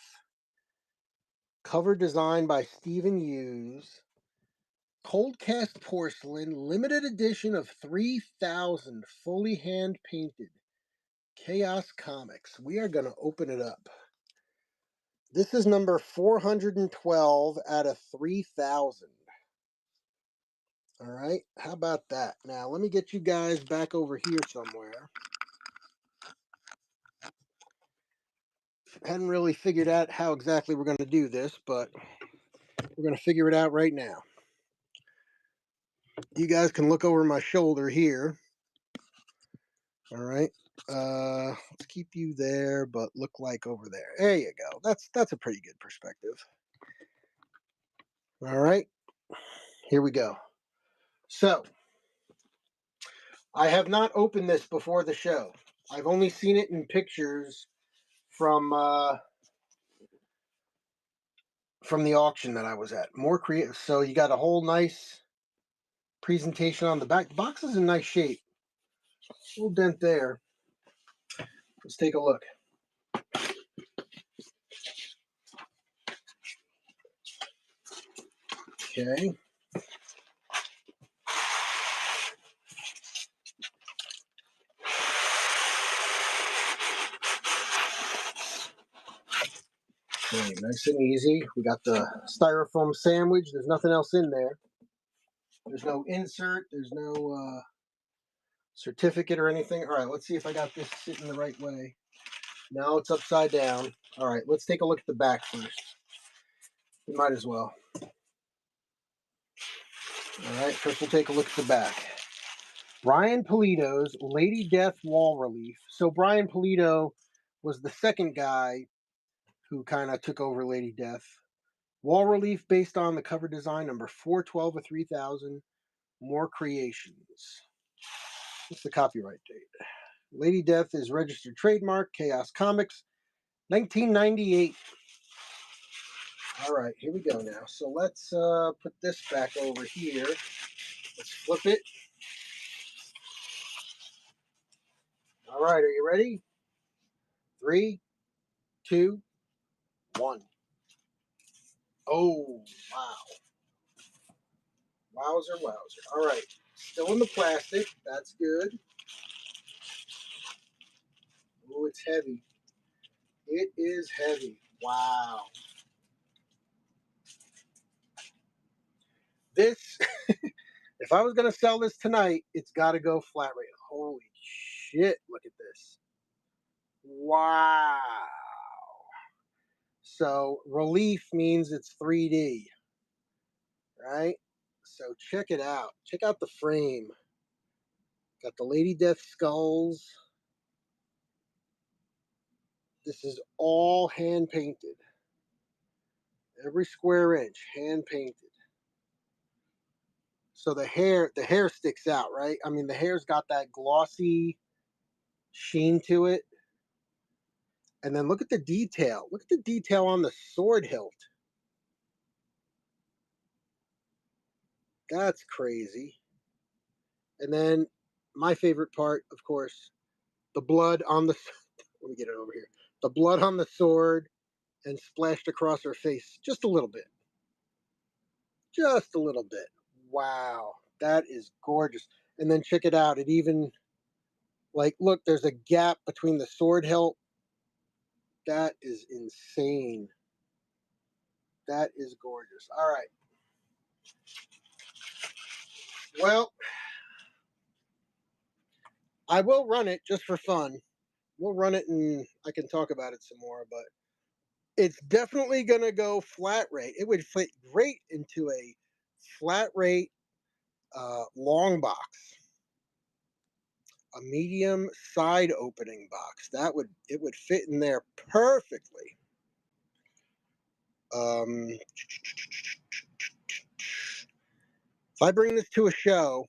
Cover design by Stephen Hughes. Cold cast porcelain, limited edition of 3,000, fully hand painted. Chaos Comics. We are going to open it up. This is number 412 out of 3,000. All right, how about that? Now, let me get you guys back over here somewhere. Hadn't really figured out how exactly we're going to do this, but we're going to figure it out right now. You guys can look over my shoulder here. All right. Let's keep you there, but look like over there. There you go. That's a pretty good perspective. All right. Here we go. So, I have not opened this before the show. I've only seen it in pictures from the auction that I was at. More creative. So you got a whole nice presentation on the back. The box is in nice shape. Little dent there. Let's take a look. Okay. Okay, nice and easy. We got the styrofoam sandwich. There's nothing else in there. There's no insert. There's no certificate or anything. All right, let's see if I got this sitting the right way. Now it's upside down. All right, let's take a look at the back first. We might as well. All right, first we'll take a look at the back. Brian Pulido's Lady Death wall relief. So Brian Pulido was the second guy who kind of took over Lady Death. Wall relief based on the cover design number 412 of 3000. More Creations. What's the copyright date? Lady Death is registered trademark, Chaos Comics, 1998. All right, here we go now. So let's put this back over here. Let's flip it. All right, are you ready? 3, 2, 1. Oh, wow. Wowzer, wowzer. All right, still in the plastic. That's good. Oh, it's heavy. It is heavy. Wow. This, if I was going to sell this tonight, it's got to go flat rate. Holy shit, look at this. Wow. So relief means it's 3D, right? So check it out. Check out the frame. Got the Lady Death skulls. This is all hand painted. Every square inch, hand painted. So the hair sticks out, right? I mean, the hair's got that glossy sheen to it. And then look at the detail. Look at the detail on the sword hilt. That's crazy. And then my favorite part, of course, the blood on the let me get it over here. The blood on the sword and splashed across her face just a little bit. Just a little bit. Wow, that is gorgeous. And then check it out. It even, like, look, there's a gap between the sword hilt. That is insane. That is gorgeous. All right. Well, I will run it just for fun. We'll run it and I can talk about it some more, but it's definitely going to go flat rate. It would fit great into a flat rate long box, a medium side opening box. It would fit in there perfectly. If I bring this to a show,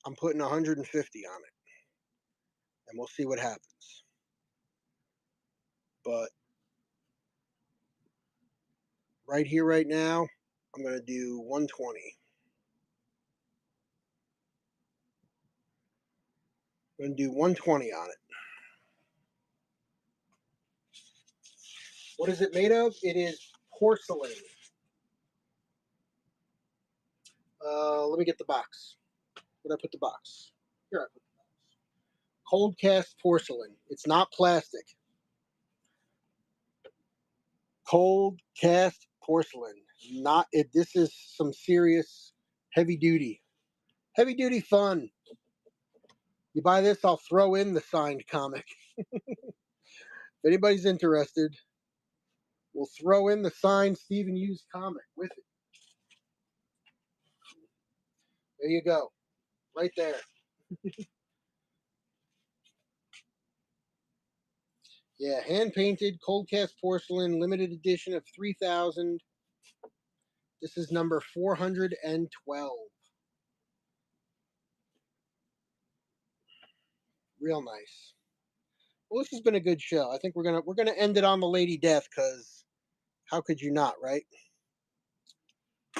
I'm putting 150 on it, and we'll see what happens. But right here, right now, I'm going to do 120. I'm going to do 120 on it. What is it made of? It is porcelain. Let me get the box. Where'd I put the box? Here I put the box. Cold cast porcelain. It's not plastic. Cold cast porcelain. Not it. This is some serious heavy duty fun. You buy this, I'll throw in the signed comic. If anybody's interested, we'll throw in the signed Stephen Hughes comic with it. There you go. Right there. Yeah, hand painted, cold cast porcelain, limited edition of 3,000. This is number 412. Real nice. Well, this has been a good show. I think we're gonna end it on the Lady Death because how could you not, right?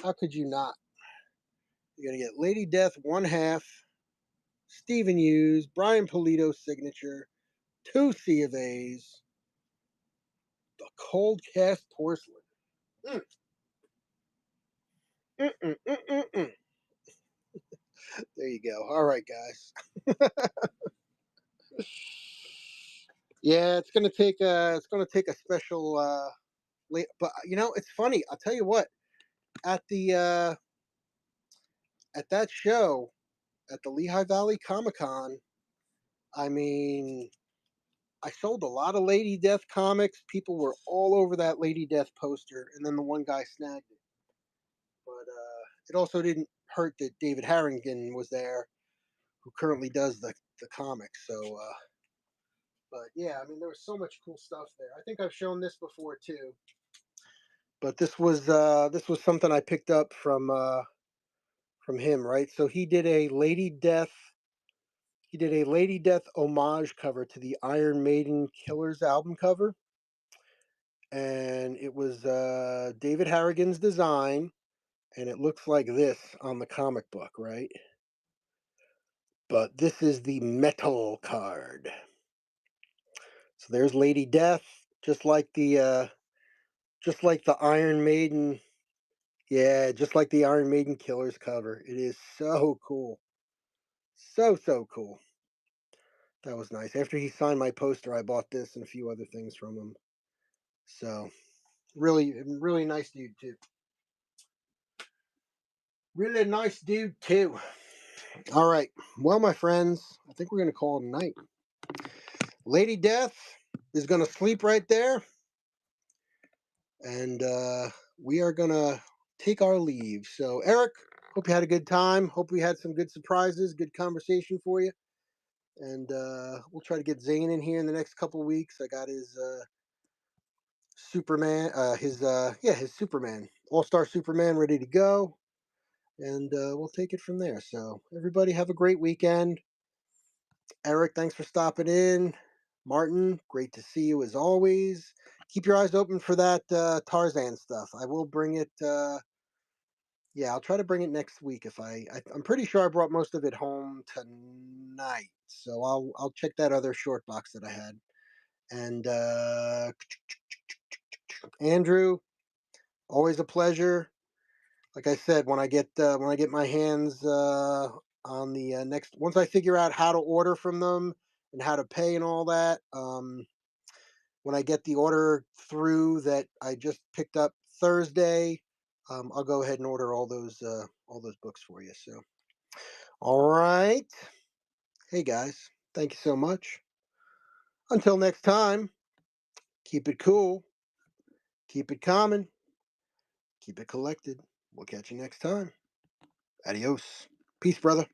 How could you not? You're gonna get Lady Death 1/2, Stephen Hughes, Brian Polito's signature, 2 C of A's, the cold cast porcelain. Mm. Mm-mm-mm-mm-mm. There you go. All right, guys. Yeah, it's gonna take a special but it's funny. I'll tell you what. At the at that show at the Lehigh Valley Comic Con, I mean, I sold a lot of Lady Death comics. People were all over that Lady Death poster, and then the one guy snagged it. But it also didn't hurt that David Harrington was there, who currently does the comics. So, but yeah, I mean, there was so much cool stuff there. I think I've shown this before too. But this was something I picked up from him, right? So he did a Lady Death homage cover to the Iron Maiden Killers album cover, and it was David Harrigan's design, and it looks like this on the comic book, right? But this is the metal card. So there's Lady Death, just like the Iron Maiden. Yeah, just like the Iron Maiden Killers cover. It is so cool. So cool. That was nice. After he signed my poster, I bought this and a few other things from him. So, really nice dude too. Really nice dude too. All right. Well, my friends, I think we're going to call it a night. Lady Death is going to sleep right there. And we are going to take our leave. So, Eric, hope you had a good time. Hope we had some good surprises, good conversation for you. And we'll try to get Zane in here in the next couple of weeks. I got his Superman, his Superman, All-Star Superman ready to go. And we'll take it from there. So, everybody have a great weekend. Eric, thanks for stopping in. Martin, great to see you as always. Keep your eyes open for that Tarzan stuff. I will bring it. Yeah, I'll try to bring it next week. If I'm pretty sure I brought most of it home tonight, so I'll check that other short box that I had. And Andrew, always a pleasure. Like I said, when I get my hands on the next, once I figure out how to order from them and how to pay and all that. When I get the order through that I just picked up Thursday, I'll go ahead and order all those books for you. So, all right, hey guys, thank you so much. Until next time, keep it cool, keep it common, keep it collected. We'll catch you next time. Adios. Peace, brother.